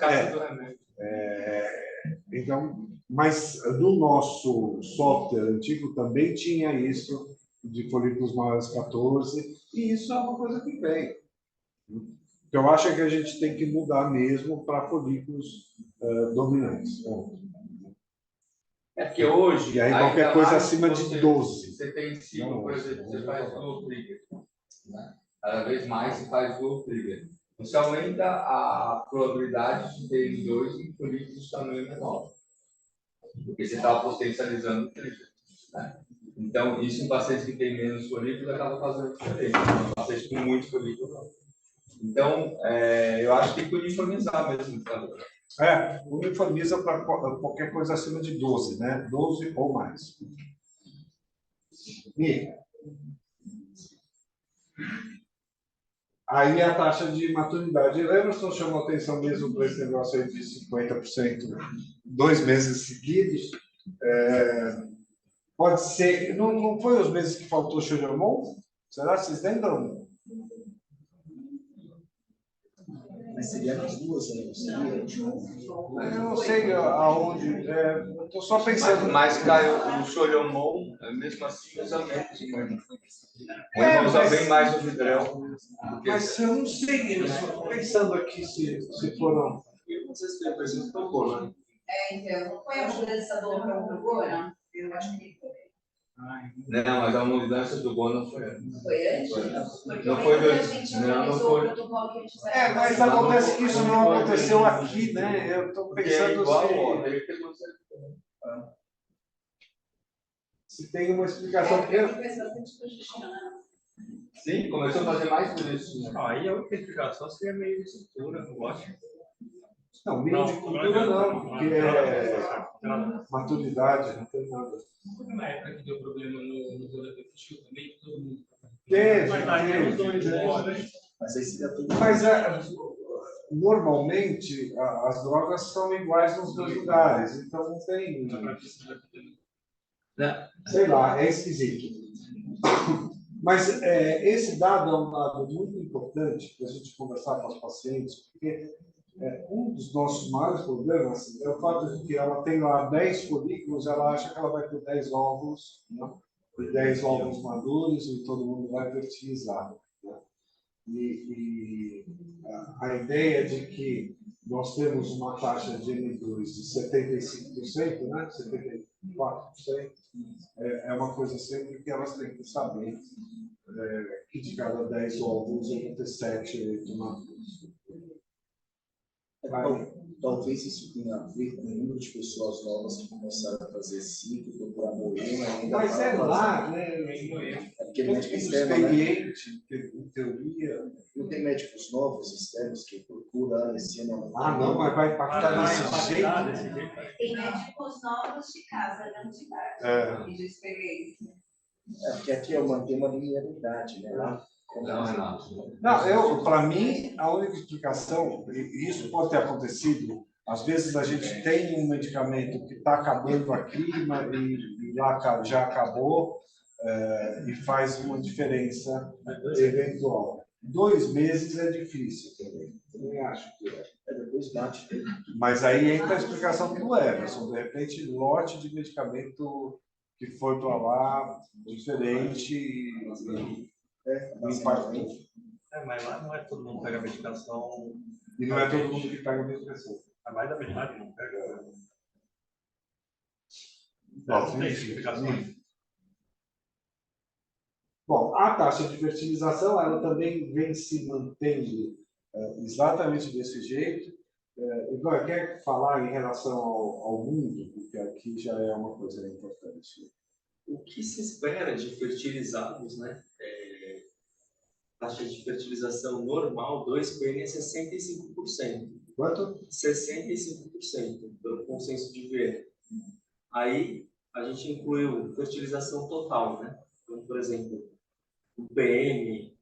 então, mas no nosso software antigo também tinha isso de folículos maiores 14, e isso é uma coisa que vem. Eu acho que a gente tem que mudar mesmo para folículos dominantes. É porque hoje... E aí qualquer coisa acima de 12. Você tem ciclo, por exemplo, você faz dual trigger. Né? Cada vez mais você faz dual trigger. Você aumenta a probabilidade de ter M2 em folículos de tamanho menor. Porque você está potencializando o trigger. Né? Então, isso em pacientes que têm menos folículos acaba fazendo diferença. Em pacientes com muitos folículos, não. Então, eu acho que tem que uniformizar mesmo. Uniformiza para qualquer coisa acima de 12, né? 12 ou mais. E aí a taxa de maturidade. Emerson chamou atenção mesmo para esse negócio aí de 50%, 2 meses seguidos. ser. Não foi os meses que faltou Choromon? Será que vocês lembram? Mas seria nas duas, né? Eu não sei aonde. Estou só pensando. Mas caiu o Choromon, mesmo assim, usa menos o Moema. O Moema usa bem mais o vidrão. Mas eu não sei, eu estou pensando aqui se foram. Não sei se tem preço tão bom, né? Então, não foi a mudança do agora? Eu acho que foi. Não, mas a mudança do Bono foi antes. Foi antes? Porque Não foi a antes. gente Não organizou foi. o protocolo que a gente Mas acontece que isso não aconteceu aqui, né? Eu estou Porque é pensando igual, ó, ele pegou se tem uma explicação. Sim, começou a fazer mais por isso. Né? Aí a única explicação seria meio de estrutura, eu acho. Não, meio de cultura não, porque é maturidade, não tem nada. Na época que deu problema no boletim fechou também, todo mundo. Mas aí seria tudo. Mas normalmente as drogas são iguais nos dois lugares, então não tem. Sei lá, é esquisito. Mas esse dado é um dado muito importante para a gente conversar com os pacientes, porque um dos nossos maiores problemas é o fato de que ela tem lá 10 folículos, ela acha que ela vai ter 10 óvulos, né? E 10 óvulos maduros e todo mundo vai fertilizar. Né? E a ideia de que nós temos uma taxa de M2 de 75%, né? 74%, é uma coisa sempre que elas têm que saber que de cada 10 óvulos eu vou ter 7, 8 maduros. Talvez isso tenha a ver com o número de pessoas novas que começaram a fazer ciclo, procurar Moema ainda. Mas lá, né? É porque médico Todo externo, né? experiente, em teoria. Não tem médicos novos externos que procuram esse ano. Não, mas vai impactar desse jeito. Tem médicos novos de casa, não de idade. E de experiência. É porque aqui eu mantenho uma linearidade, né? Lá, Não, para mim, a única explicação, e isso pode ter acontecido, às vezes a gente tem um medicamento que está acabando aqui e lá já acabou, e faz uma diferença eventual. 2 meses é difícil também. Também acho que depois bate. Mas aí entra a explicação do Everson. De repente, lote de medicamento que foi para lá diferente e impactou. Mas lá não é todo mundo que pega medicação. E não é todo mundo que pega a medicação. A mais da metade não pega. Não tem explicação. Bom, a taxa de fertilização ela também vem se mantendo exatamente desse jeito. Igor, quer falar em relação ao mundo? Porque aqui já é uma coisa importante. O que se espera de fertilizados, né? Taxa de fertilização normal, 2PN é 65%. Quanto? 65%, pelo consenso de Viena. Aí, a gente incluiu fertilização total, né? Então, por exemplo, o PM,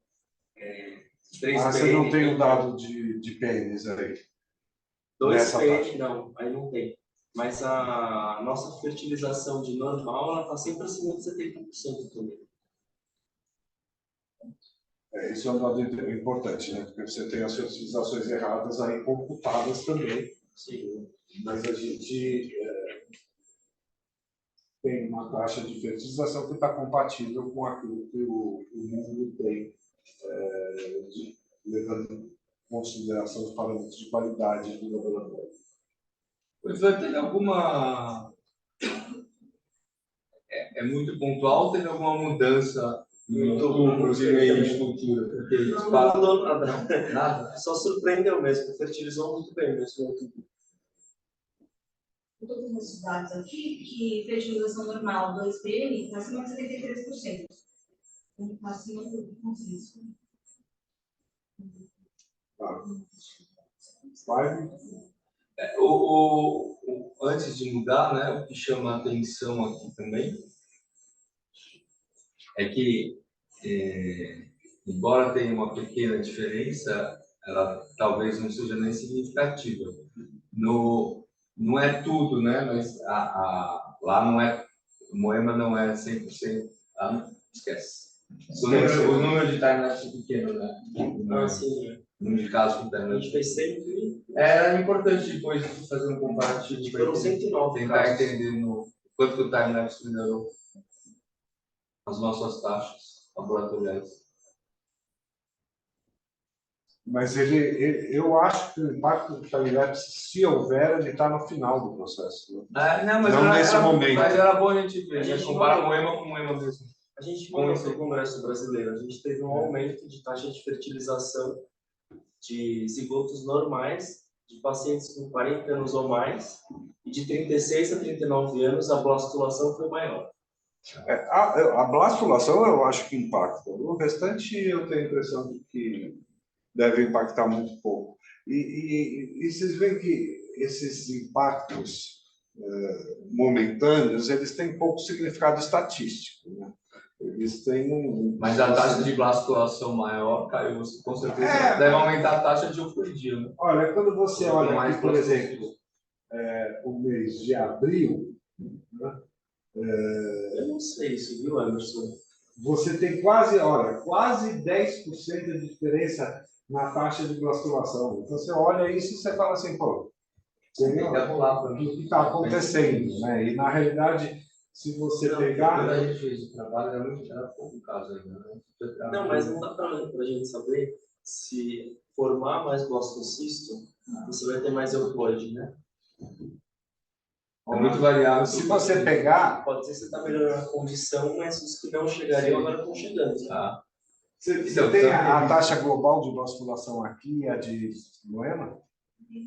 3PN... você não tem o dado de pênis aí? 2PN, não, aí não tem. Mas a nossa fertilização de normal, ela está sempre acima de 70% também. Isso é um dado importante, né? Porque você tem as fertilizações erradas aí computadas também. Sim. Mas a gente tem uma taxa de fertilização que está compatível com aquilo que o mundo tem, levando em consideração os parâmetros de qualidade do laboratório. Professor, teve alguma... É muito pontual, teve alguma mudança no tubo de meio de cultura? Não mudou nada. Só surpreendeu mesmo, fertilizou muito bem mesmo. Todos os nossos dados aqui, que fertilização normal 2PM está acima de 73%. Então, está acima do consenso. Antes de mudar, né, o que chama a atenção aqui também é que, embora tenha uma pequena diferença, ela talvez não seja nem significativa. Não é tudo, né? Mas lá não é Moema não é 100%, tá? Esquece. O número de timelapse é pequeno, né? Sim. O número de casos com A timelapse. gente fez 100. Era importante depois fazer um comparativo. Foram 109 tentar casos. entender quanto que o timelapse melhorou as nossas taxas laboratoriais. Mas eu acho que o impacto do timelapse, se houver, ele está no final do processo. Né? Não, mas não nesse momento. Mas era bom a gente ver, A gente comparar não- Moema com Moema mesmo. A gente mandou para o Congresso Brasileiro, a gente teve um aumento de taxa de fertilização de zigotos normais, de pacientes com 40 anos ou mais, e de 36 a 39 anos a blastulação foi maior. A blastulação eu acho que impacta. O restante eu tenho a impressão de que deve impactar muito pouco. E vocês veem que esses impactos momentâneos, eles têm pouco significado estatístico, né? Eles têm Mas a taxa de blastulação maior caiu, com certeza. Deve aumentar a taxa de euforia, né? Olha, quando você olha mais aqui, por exemplo, o mês de abril, né? Eu não sei isso, viu, Anderson? Você tem quase 10% de diferença na taxa de blastulação. Então, você olha isso e você fala assim, pô, o que está acontecendo, né? E, na realidade, se você pegar... Quando a gente fez o trabalho, era pouco caso ainda, né? Não, mas não dá para a gente saber se formar mais blastocisto, você vai ter mais eucloide, né? É muito variável. Se você pegar... Pode ser que você está melhorando a condição, mas os que não chegariam agora estão chegando. Tá. Você tem a taxa global de blastulação aqui e a de Moema?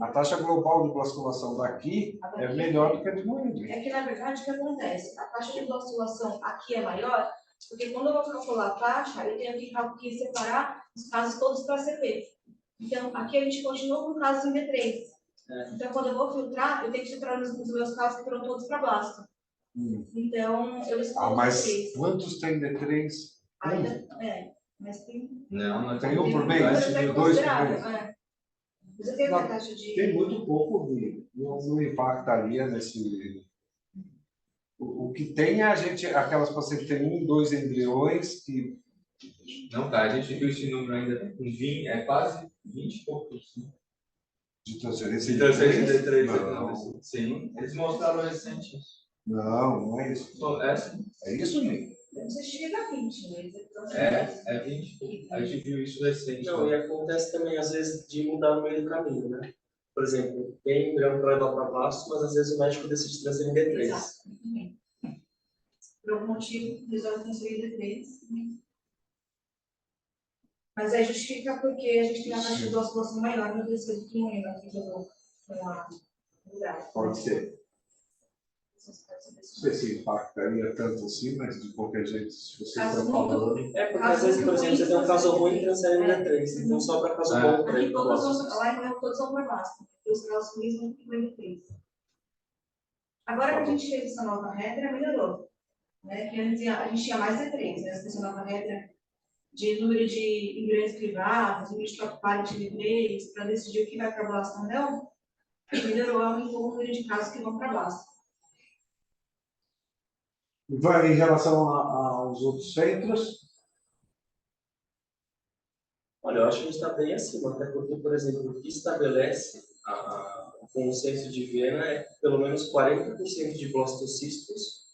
A taxa global de blastulação daqui é melhor do que a de Moema. É que, na verdade, o que acontece? A taxa de blastulação aqui é maior, porque quando eu vou calcular a taxa, eu tenho que separar os casos todos para CP. Então, aqui a gente continua com casos em D3. Então, quando eu vou filtrar, eu tenho que filtrar os meus casos que foram todos para blasto. Então, eu escolho mas D3. Quantos tem D3? Ainda, mas tem... Não tem um por mês? Tem Dois por considerável, mês? Você tem a taxa de... Tem muito pouco, não impactaria nesse... O que tem é aquelas pacientes que têm 1, 2 embriões que... Não, tá, a gente viu esse número ainda com 20, quase 20 e poucos. Né? De transferência de D3. Não. Sim, eles mostraram recente. Não é isso. É isso, Ney? Você chega a 20, mas... É 20. A gente viu isso recente. Não, e acontece também, às vezes, de mudar no meio do caminho, né? Por exemplo, tem embrião para levar para blasto, mas às vezes o médico decide transferir em D3. Exato. Por algum motivo, resolve transferir D3. Mas aí justifica porque a gente tem a taxa de blastulação maior no terceiro que não lembra que jogou no gráfico. Pode ser. Não sei se impactaria tanto assim, mas de qualquer jeito, se você está falando... Porque às vezes, por exemplo, você tem um caso ruim e transfere em D3, então sobra caso bom para ele. Lá todos são para blasto, e os casos ruins não ficam em D3. Agora que a gente fez essa nova regra, melhorou. Né? Que antes a gente tinha mais D3, né? Essa nova regra de número de embriões privados, número de top de D3, para decidir o que vai para blasto ou não, melhorou, aumentou o número de casos que vão para blasto. Em relação aos outros centros? Olha, eu acho que a gente está bem acima, até porque, por exemplo, o que estabelece o consenso de Viena é pelo menos 40% de blastocistos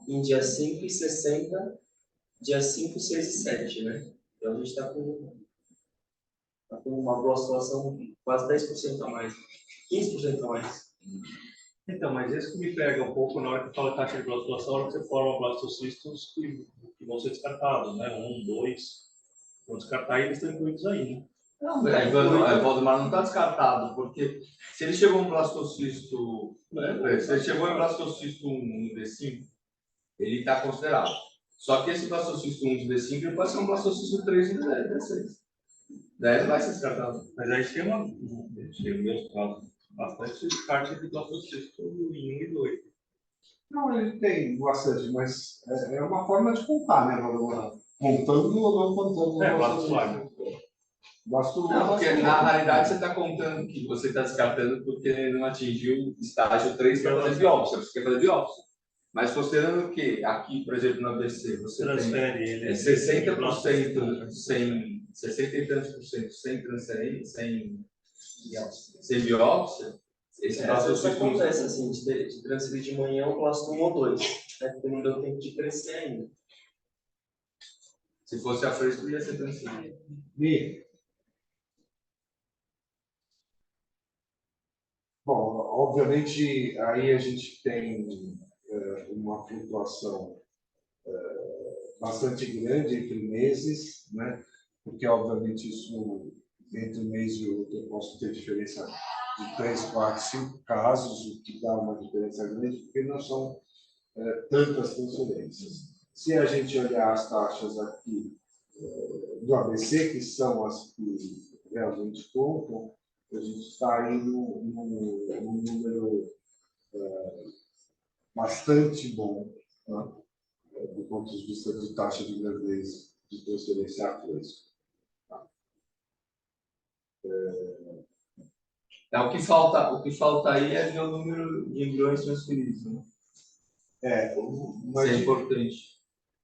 em dia 5 e 60, dia 5, 6 e 7, né? Então a gente está com uma blastulação quase 10% a mais, 15% a mais. Então, mas isso que me pega um pouco na hora que fala taxa de blastulação, na hora que você forma blastocistos que vão ser descartados, né? 1, 2, vão descartar e eles estão incluídos aí, né? Não, o Valdemar não está descartado, porque se ele chegou em blastocisto, se ele chegou em blastocisto 1 no D5, ele está considerado. Só que esse blastocisto 1 no D5 ele pode ser um blastocisto 3 no D6. Daí ele vai ser descartado. Mas a gente tem meus casos, bastante descarte de blastocisto em 1 e 2. Não, ele tem bastante, mas é uma forma de contar, né, Valdemar? Contando ou não contando. Blastular. Não, porque na realidade você está contando que você está descartando porque não atingiu o estágio 3 para fazer biópsia. Você quer fazer biópsia. Mas considerando que aqui, por exemplo, na ABC, você Transfere tem ele. 60% sem 60 e tantos por cento sem transferência, sem biópsia, esse Às nosso vezes ciclo acontece assim, de transferir de manhã o classe 1 ou 2, né? Porque não deu tempo de crescer ainda. se fosse a fresco, ia ser transferido. Bom, obviamente, aí a gente tem uma flutuação bastante grande entre meses, né? Porque, obviamente, isso, entre um mês e outro, eu posso ter diferença de 3, 4, 5 casos, o que dá uma diferença grande, porque não são tantas transferências. Se a gente olhar as taxas aqui do ABC, que são as que realmente contam, a gente está aí num número bastante bom, né? Do ponto de vista de taxa de gravidez de transferência a fresco. O que falta aí é ver o número de embriões transferidos, né? Isso é importante.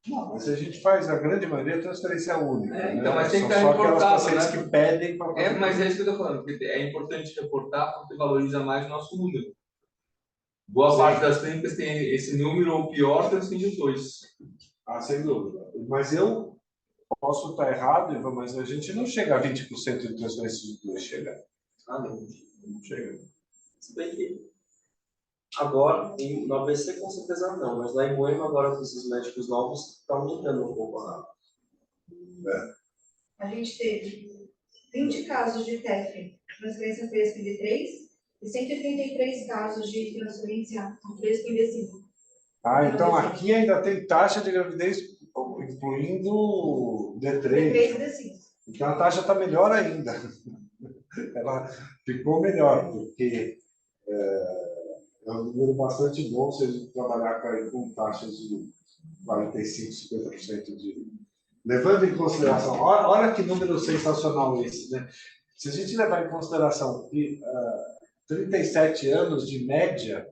Não, mas a gente faz, a grande maioria, transferência única. Então, né? mas tem que São estar só aquelas reportado, pacientes né? que pedem para fazer. Mas é isso que eu estou falando, porque é importante reportar porque valoriza mais o nosso número. Boa parte das clínicas tem esse número, ou pior, transferindo os dois. Ah, sem dúvida. Mas eu posso estar errado, Ivan, mas a gente não chega a 20% de transferência de dois, chega. Não chega. Se bem que agora, no ABC com certeza não, mas lá em Moema, agora com esses médicos novos, está aumentando um pouco a A gente teve 20 casos de TEF, transferência fresca de 3, e 133 casos de transferência fresca em D5. Então aqui ainda tem taxa de gravidez, incluindo D3. D3 e D5. Então a taxa está melhor ainda. Ela ficou melhor, porque é um número bastante bom se a gente trabalhar com taxas de 45%, 50% de... Levando em consideração, olha que número sensacional esse, né? Se a gente levar em consideração que 37 anos de média,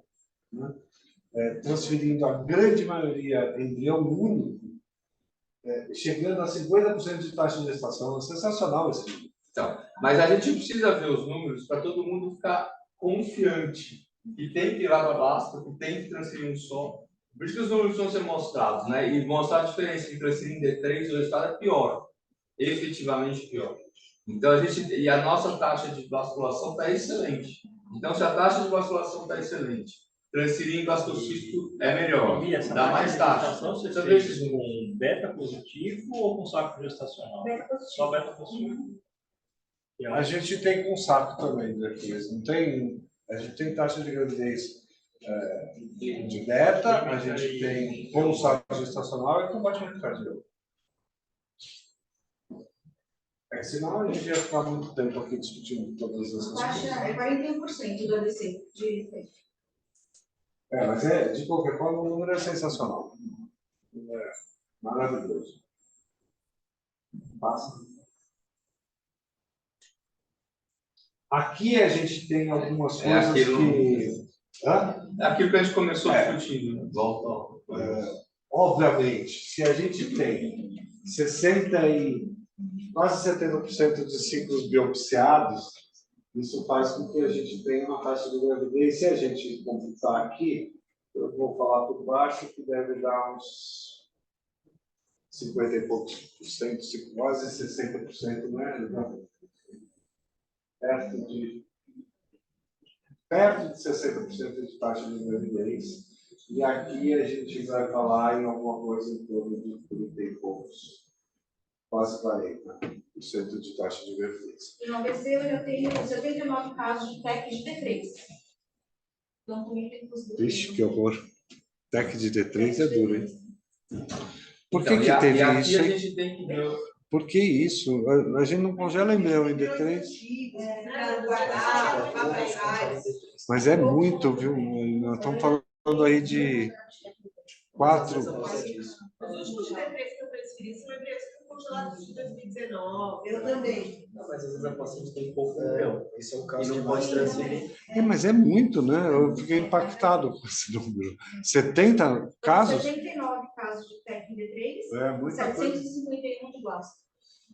né, transferindo a grande maioria embrião único, chegando a 50% de taxa de gestação, é sensacional esse número. Então, mas a gente precisa ver os números para todo mundo ficar confiante que tem que ir lá para baixo, que tem que transferir um só. Por isso que os números vão ser mostrados, né? E mostrar a diferença entre transferir em D3 o resultado é pior, efetivamente pior. Então e a nossa taxa de vasculação está excelente. Então, se a taxa de vasculação está excelente, transferir em blastocisto é melhor, dá mais taxa. Você fez com beta positivo ou com saco gestacional? Beta positivo. Só beta positivo. A gente tem com saco também, depois. Não tem, a gente tem taxa de gravidez de beta, a gente tem com saco gestacional e com batimento cardíaco. Senão a gente ia ficar muito tempo aqui discutindo todas essas coisas. A taxa é 41% do ABC de TEF. Mas de qualquer forma, o número é sensacional. É maravilhoso. Passa. Aqui a gente tem algumas coisas que... É aquilo que a gente começou discutindo. Né? Volta. Obviamente, se a gente tem quase 70% de ciclos biopsiados, isso faz com que a gente tenha uma taxa de gravidez. Se a gente computar aqui, eu vou falar por baixo, que deve dar uns 50 e poucos por cento, quase 60%, né? Perto de 60% de taxa de gravidez. E aqui a gente vai falar em alguma coisa em torno de 30 e poucos, quase 40% de taxa de gravidez. E no ABC eu já tenho 79 casos de TEC de D3. Então, também tem possibilidade. Vixe, que horror. TEC de D3 é duro, hein? Por que Então, teve aqui isso? A gente tem que ver. Por que isso? A gente não congela embrião em D3. Mas é muito, viu? Nós estamos falando aí de 4. Os últimos D3 que eu transferi são embriões com congelados de 2019. Eu também. Não, mas às vezes a paciente tem pouco embrião. Esse é o E caso não que pode mais transferir. Mas é muito, né? Eu fiquei impactado com esse número. 70 casos? 79 casos de TEC em D3, É muita coisa. 751 de blast.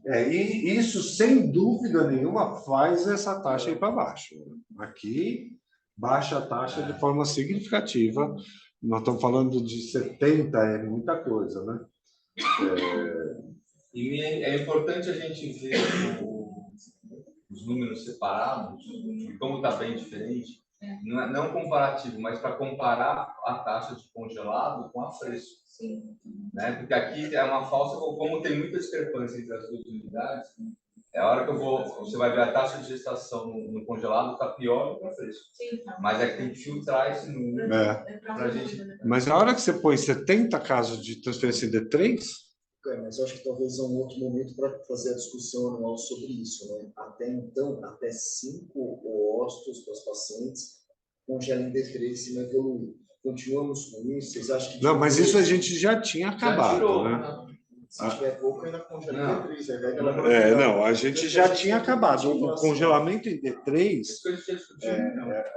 E isso, sem dúvida nenhuma, faz essa taxa ir para baixo. Aqui, baixa a taxa de forma significativa. Nós estamos falando de 70, é muita coisa, né? E é importante a gente ver os números separados, como está bem diferente, não comparativo, mas para comparar a taxa de congelado com a fresco. Sim. Né? Porque aqui é uma falsa, como tem muita discrepância entre as duas unidades, é a hora que você vai ver a taxa de gestação no congelado está pior do que a fresco. Sim. Mas é que tem que filtrar esse número para gente. Mas na hora que você põe 70 casos de transferência em D3, mas eu acho que talvez é um outro momento para fazer a discussão anual sobre isso, né? Até então, até 5 oócitos para os pacientes congelam em D3 se não evoluir. Continuamos com isso? Vocês acham que... não, mas isso a gente já tinha acabado, tirou, né? Se tiver pouco, ainda congela em D3. Não, a gente já tinha acabado. O congelamento em D3,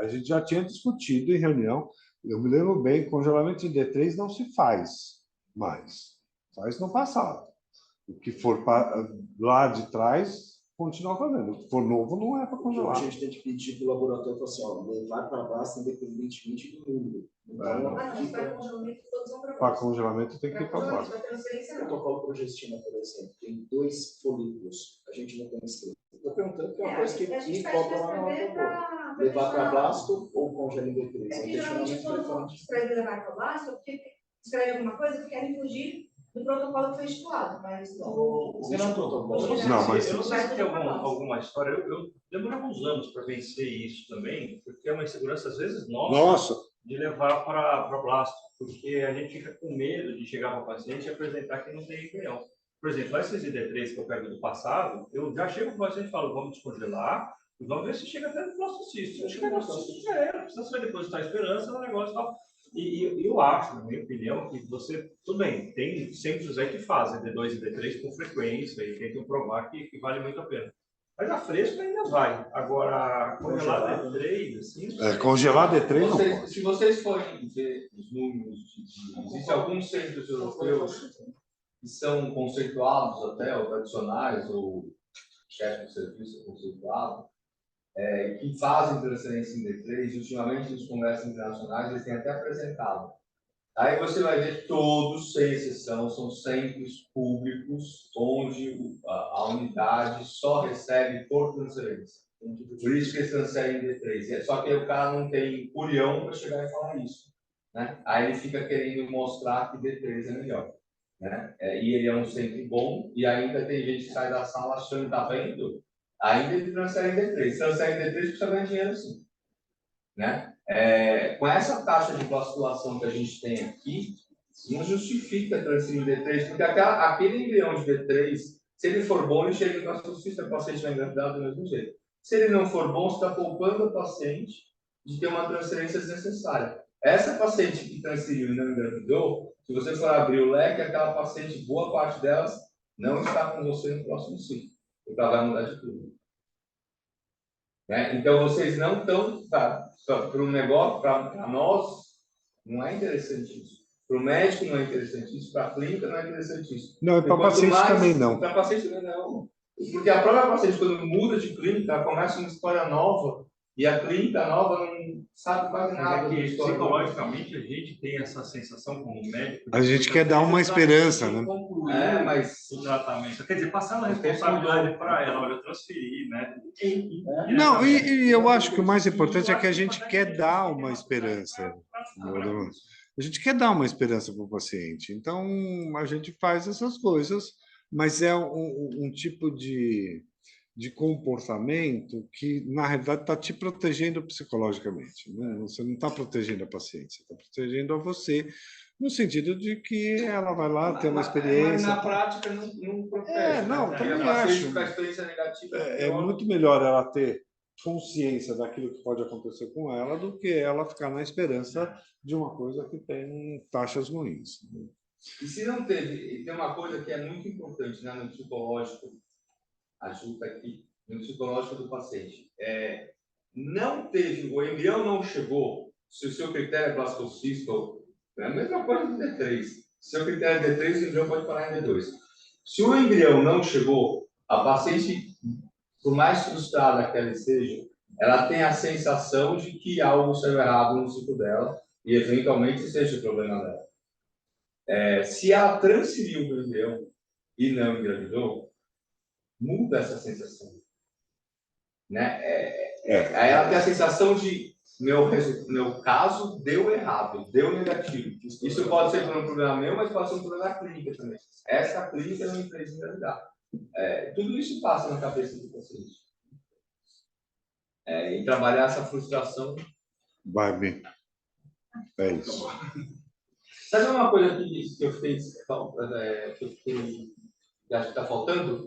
a gente já tinha discutido em reunião. Eu me lembro bem, congelamento em D3 não se faz mais. Faz no passado. O que for lá de trás, continua fazendo. O que for novo, não é para congelar. A gente tem que pedir para o laboratório para assim, levar para baixo, independentemente do número. Então, para congelamento tem que ir para baixo. O protocolo progestina, por exemplo, tem 2 folículos. A gente não tem escrito. Estou perguntando porque é uma coisa que me cobra lá na hora. Levar para blasto ou congela em D3? É que geralmente quando escreve levar para blasto, é porque escreve alguma coisa que querem fugir do protocolo que foi estipulado, mas Não, mas eu não sei se tem alguma história. Eu demorei alguns anos para vencer isso também, porque é uma insegurança, às vezes, nossa. De levar para blasto, porque a gente fica com medo de chegar para o paciente e apresentar que não tem embrião. Por exemplo, esses ID3 que eu pego do passado, eu já chego para o paciente e falo, vamos descongelar e vamos ver se chega até no blastocisto. Se chegar no blastocisto, já era, precisa só depositar a esperança no negócio e tal. E eu acho, na minha opinião, que você, tudo bem, tem centros aí que fazem D2 e D3 com frequência e tentam provar que vale muito a pena. Mas a fresca ainda vai. Agora, congelar D3, assim... congelar D3 não pode. Se vocês forem ver os números, existem alguns centros europeus que são conceituados até, ou tradicionais, ou chefe de serviço conceituado, que fazem transferência em D3, e ultimamente nos congressos internacionais eles têm até apresentado. Aí você vai ver todos, sem exceção, são centros públicos onde a unidade só recebe por transferência. Por isso que eles transferem em D3. Só que o cara não tem culhão para chegar e falar isso. Né? Aí ele fica querendo mostrar que D3 é melhor. Né? E ele é um centro bom, e ainda tem gente que sai da sala achando que está vendo, ainda ele transfere em D3. Transfere em D3 precisa ganhar dinheiro sim. Né? Com essa taxa de flutuação que a gente tem aqui, não justifica transferir em D3, porque aquele embrião de D3, se ele for bom, ele chega em blastocista, o paciente vai engravidar do mesmo jeito. Se ele não for bom, você está poupando o paciente de ter uma transferência desnecessária. Essa paciente que transferiu e não engravidou, se você for abrir o leque, aquela paciente, boa parte delas, não está com você no próximo ciclo, porque ela vai mudar de tudo. Né? Então, vocês não estão... Para o negócio, para nós, não é interessante isso. Para o médico não é interessante isso, para a clínica não é interessante isso. Não, e para o paciente também não. Para o paciente também não. Porque a própria paciente, quando muda de clínica, ela começa uma história nova, e a clínica nova não sabe quase nada. Mas psicologicamente, a gente tem essa sensação como médico. A gente quer dar uma esperança, né? Mas o tratamento. Quer dizer, passar uma responsabilidade para ela, olha, eu transferi, né? Não, e eu acho que o mais importante é que a gente quer dar uma esperança. A gente quer dar uma esperança para o paciente. Então, a gente faz essas coisas, mas é um tipo de comportamento que, na realidade, está te protegendo psicologicamente. Né? Você não está protegendo a paciente, você está protegendo a você, no sentido de que ela vai lá ter uma experiência. Mas na prática não protege. Também acho. Com a experiência negativa, é muito melhor ela ter consciência daquilo que pode acontecer com ela do que ela ficar na esperança de uma coisa que tem taxas ruins. E se não teve, tem uma coisa que é muito importante, né, no psicológico, ajuda aqui, no psicológico do paciente. Não teve, o embrião não chegou, se o seu critério é blastocisto, é a mesma coisa do D3. Se o seu critério é D3, o embrião pode parar em D2. Se o embrião não chegou, a paciente, por mais frustrada que ela seja, ela tem a sensação de que algo saiu errado no ciclo dela e, eventualmente, seja o problema dela. Se ela transferiu o embrião e não engravidou, muda essa sensação. Né? Aí ela tem a sensação de meu caso deu errado, deu negativo. Isso pode ser por um problema meu, mas pode ser um problema da clínica também. Essa clínica não me fez engravidar. Tudo isso passa na cabeça do paciente. E trabalhar essa frustração. Vai bem. É isso. Sabe uma coisa que eu fiz, que acho que está faltando?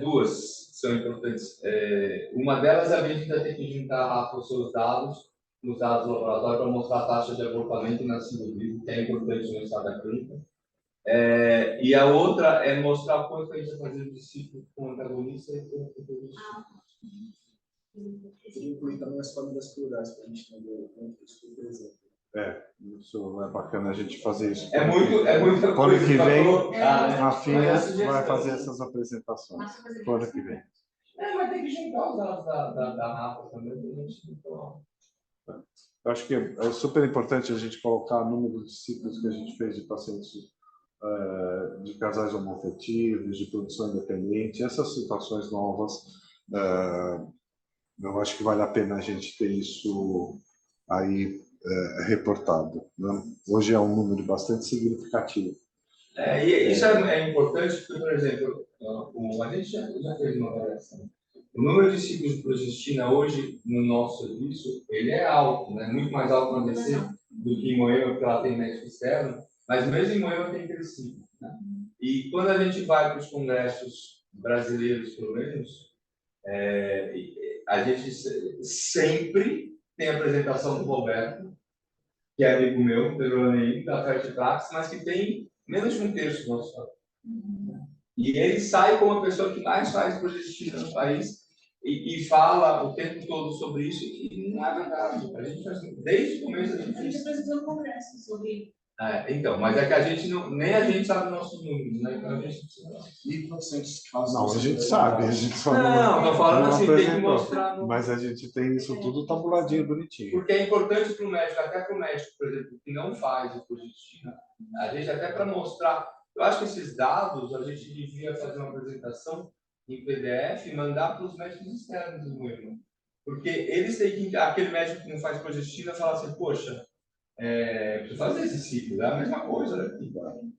Duas são importantes. Uma delas é a gente ainda ter que juntar rápido os seus dados, nos dados do laboratório, para mostrar a taxa de abortamento e nascimento vivo, que é importante no estado da clínica. E a outra é mostrar quanto a gente está fazendo de ciclo com antagonista e com antagonista. Incluir também as famílias plurais, para a gente entender o estudo, por exemplo. Isso é bacana a gente fazer isso. Muito Ano que vem, né? Rafinha vai fazer essas apresentações. Ano que vem. Vai ter que juntar os dados da Rafa também. Eu acho que é super importante a gente colocar o número de ciclos que a gente fez de pacientes de casais homoafetivos, de produção independente, essas situações novas. Eu acho que vale a pena a gente ter isso aí reportado. Né? Hoje é um número bastante significativo. E isso é importante porque, por exemplo, a gente já fez uma avaliação. O número de ciclos de progestina hoje no nosso serviço, ele é alto, né? Muito mais alto na DC do que em Moema, porque ela tem médico externo, mas mesmo em Moema tem crescido. Né? E quando a gente vai para os congressos brasileiros, pelo menos, a gente sempre tem a apresentação do Roberto, que é amigo meu, peruanense, da Fertitrax, mas que tem menos de um terço do nosso estado. E ele sai como a pessoa que mais faz progestina no país e fala o tempo todo sobre isso, e não é verdade. A gente faz, desde o começo a gente apresentou no congresso sobre. Então, mas é que a gente não, nem a gente sabe nossos números, né? Então a gente precisa. Não, a gente sabe, a gente só não estou falando assim, tem que mostrar. Mas a gente tem isso tudo tabuladinho, bonitinho. Porque é importante para o médico, até para o médico, por exemplo, que não faz a progestina, a gente até para mostrar. Eu acho que esses dados a gente devia fazer uma apresentação em PDF e mandar para os médicos externos do Moema. Porque eles têm que, aquele médico que não faz progestina, falar assim, poxa, preciso fazer esse ciclo, é a mesma coisa aqui.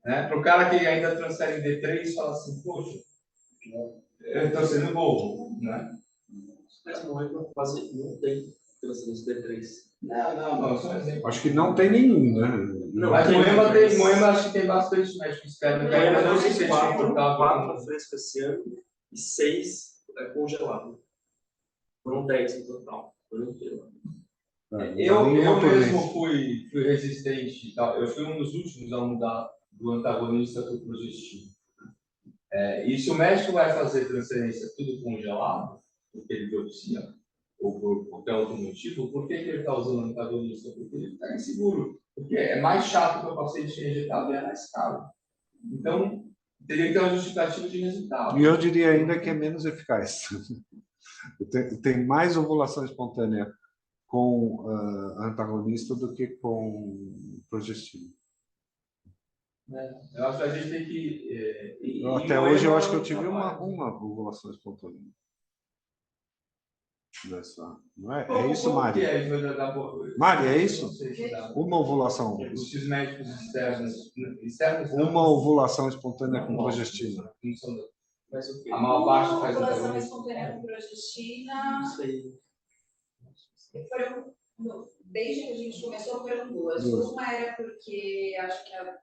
Né? Para o cara que ainda transfere em D3, fala assim, poxa, eu estou sendo bobo. Né? Mas Moema quase não tem transferência D3. Não, só um exemplo. Acho que não tem nenhum, né? Não, mas Moema acho que tem bastante médico externo. Moema não sei se é 4 frescos esse ano e 6 congelados. Foram 10 no total. Eu mesmo fui resistente. Eu fui um dos últimos a mudar do antagonista para o progestina. E se o médico vai fazer transferência tudo congelado, porque ele biopsia, ou por qualquer outro motivo, por que ele está usando antagonista? Porque ele está inseguro. Porque é mais chato para o paciente injetado e é mais caro. Então, teria que ter uma justificativa de resultado. E eu diria ainda que é menos eficaz. Tem mais ovulação espontânea com antagonista do que com progestina. Eu acho que a gente tem que... Até hoje eu acho que eu tive uma ovulação espontânea. Não é? É isso, Mari? Mari, é isso? Uma ovulação. Os médicos externos uma ovulação espontânea com progestina. A maior parte faz ovulação espontânea com progestina. Não sei. Desde que a gente começou, foram duas. Uma era porque acho que ela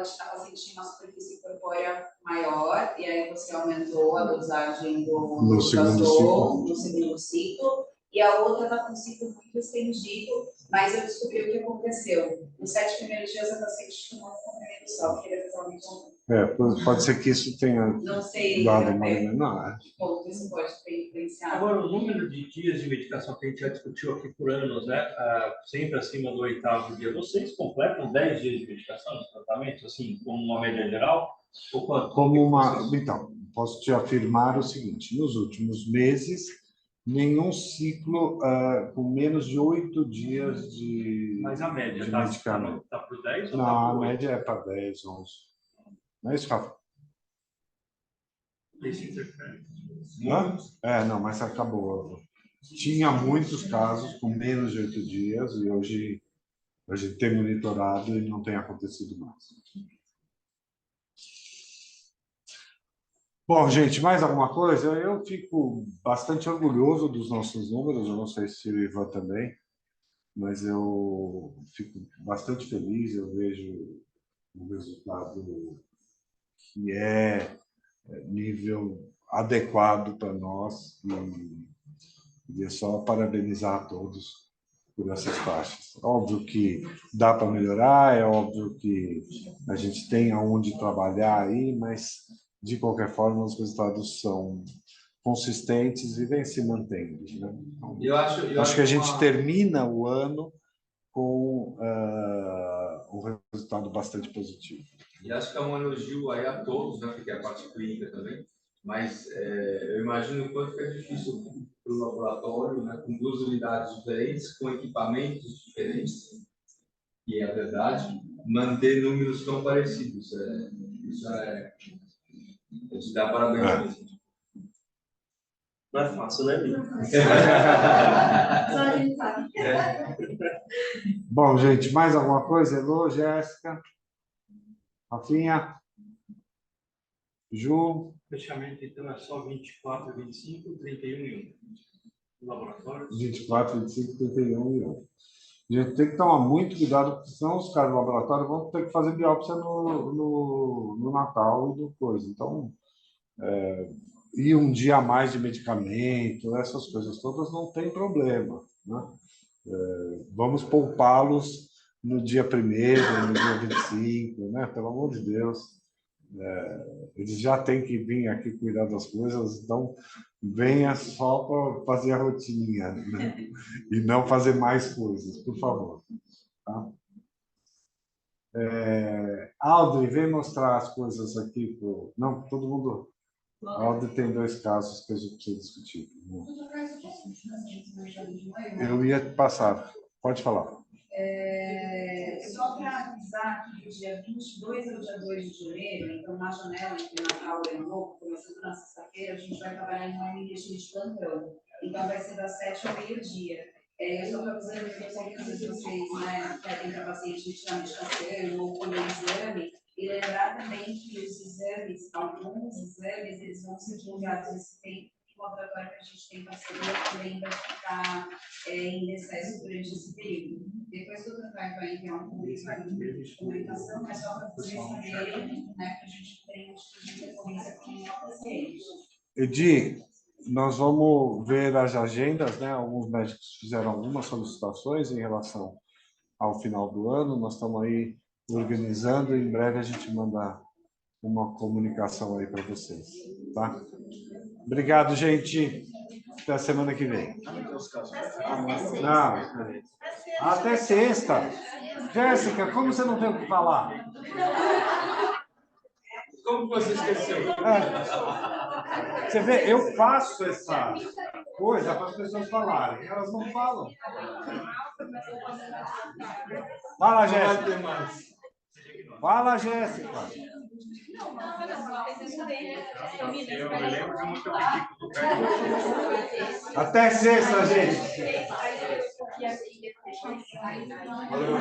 paciente tinha uma superfície corpórea maior, e aí você aumentou a dosagem no segundo ciclo. E a outra está com um ciclo muito estendido, Mas eu descobri o que aconteceu. Nos 7 primeiros dias, a paciente tomou um comprimido só, porque ele eventualmente não. Pode ser que isso tenha não sei dado uma menor. Ponto, isso pode ter influenciado. Agora, o número de dias de medicação que a gente já discutiu aqui por anos, né? Sempre acima do 8º dia. Vocês completam 10 dias de medicação nos tratamentos, assim, como uma média geral? Ou quanto? Então, posso te afirmar o seguinte: nos últimos meses, nenhum ciclo com menos de 8 dias de. Mas a média de está medicamento. para o 10 ou Não, tá a pro 8? média é para 10, 11. Não é isso, Rafa? Isso interfere. Não, mas acabou. Tinha muitos casos com menos de 8 dias e hoje a gente tem monitorado e não tem acontecido mais. Bom, gente, mais alguma coisa? Eu fico bastante orgulhoso dos nossos números, eu não sei se o Ivan também, mas eu fico bastante feliz, eu vejo um resultado que é nível adequado para nós e é só parabenizar a todos por essas taxas. Óbvio que dá para melhorar, é óbvio que a gente tem aonde trabalhar aí, mas de qualquer forma os resultados são consistentes e vêm se mantendo, né? Então, eu acho que a gente termina o ano com um resultado bastante positivo. E acho que é um elogio aí a todos, né, porque é a parte clínica também, mas eu imagino o quanto é difícil para o laboratório, né, com 2 unidades diferentes, com equipamentos diferentes, que é a verdade, manter números tão parecidos. Isso é de dar parabéns mesmo. Não é fácil, né, Bia? Só a gente sabe. Bom, gente, mais alguma coisa? Elô, Jéssica? Rafinha? Ju? Fechamento, então, é só 24, 25, 31 e 1. Laboratórios? 24, 25, 31 e 1. A gente tem que tomar muito cuidado, porque senão os caras do laboratório vão ter que fazer biópsia no Natal e do coisa. Então, e um dia a mais de medicamento, essas coisas todas não tem problema, né? Vamos poupá-los no dia 1º, no dia 25, né? Pelo amor de Deus. Eles já têm que vir aqui cuidar das coisas, então venha só para fazer a rotininha, né? E não fazer mais coisas, por favor. Tá? Audrey, vem mostrar as coisas aqui. Não, todo mundo. Audrey tem 2 casos que a gente precisa discutir. Eu ia passar. Pode falar. Só para avisar que do dia 22 ao dia 2 de janeiro, então na janela entre Natal e Ano Novo, começando na sexta-feira, a gente vai trabalhar em uma energia de plantão. Então vai ser das 7 ao meio-dia. Eu estou avisando que eu sei que às vezes vocês, né, pedem para paciente retirar medicação ou colher exame, e lembrar também que os exames, alguns exames, eles vão ser divulgados nesse tempo. O laboratório que a gente tem parceria também vai ficar em recesso durante esse período. Depois do tratamento aí tem uma comunicação, mas só para vocês saberem, né, que a gente tem um tipo de recorrência com o paciente. Edi, nós vamos ver as agendas, né? Alguns médicos fizeram algumas solicitações em relação ao final do ano. Nós estamos aí organizando e em breve a gente manda uma comunicação aí para vocês, tá? Obrigado, gente. Até a semana que vem. Não, até sexta. Jéssica, como você não tem o que falar? Como você esqueceu? Você vê, eu faço essa coisa para as pessoas falarem. Elas não falam. Fala, Jéssica. Fala, Jéssica. Até sexta, gente. Valeu,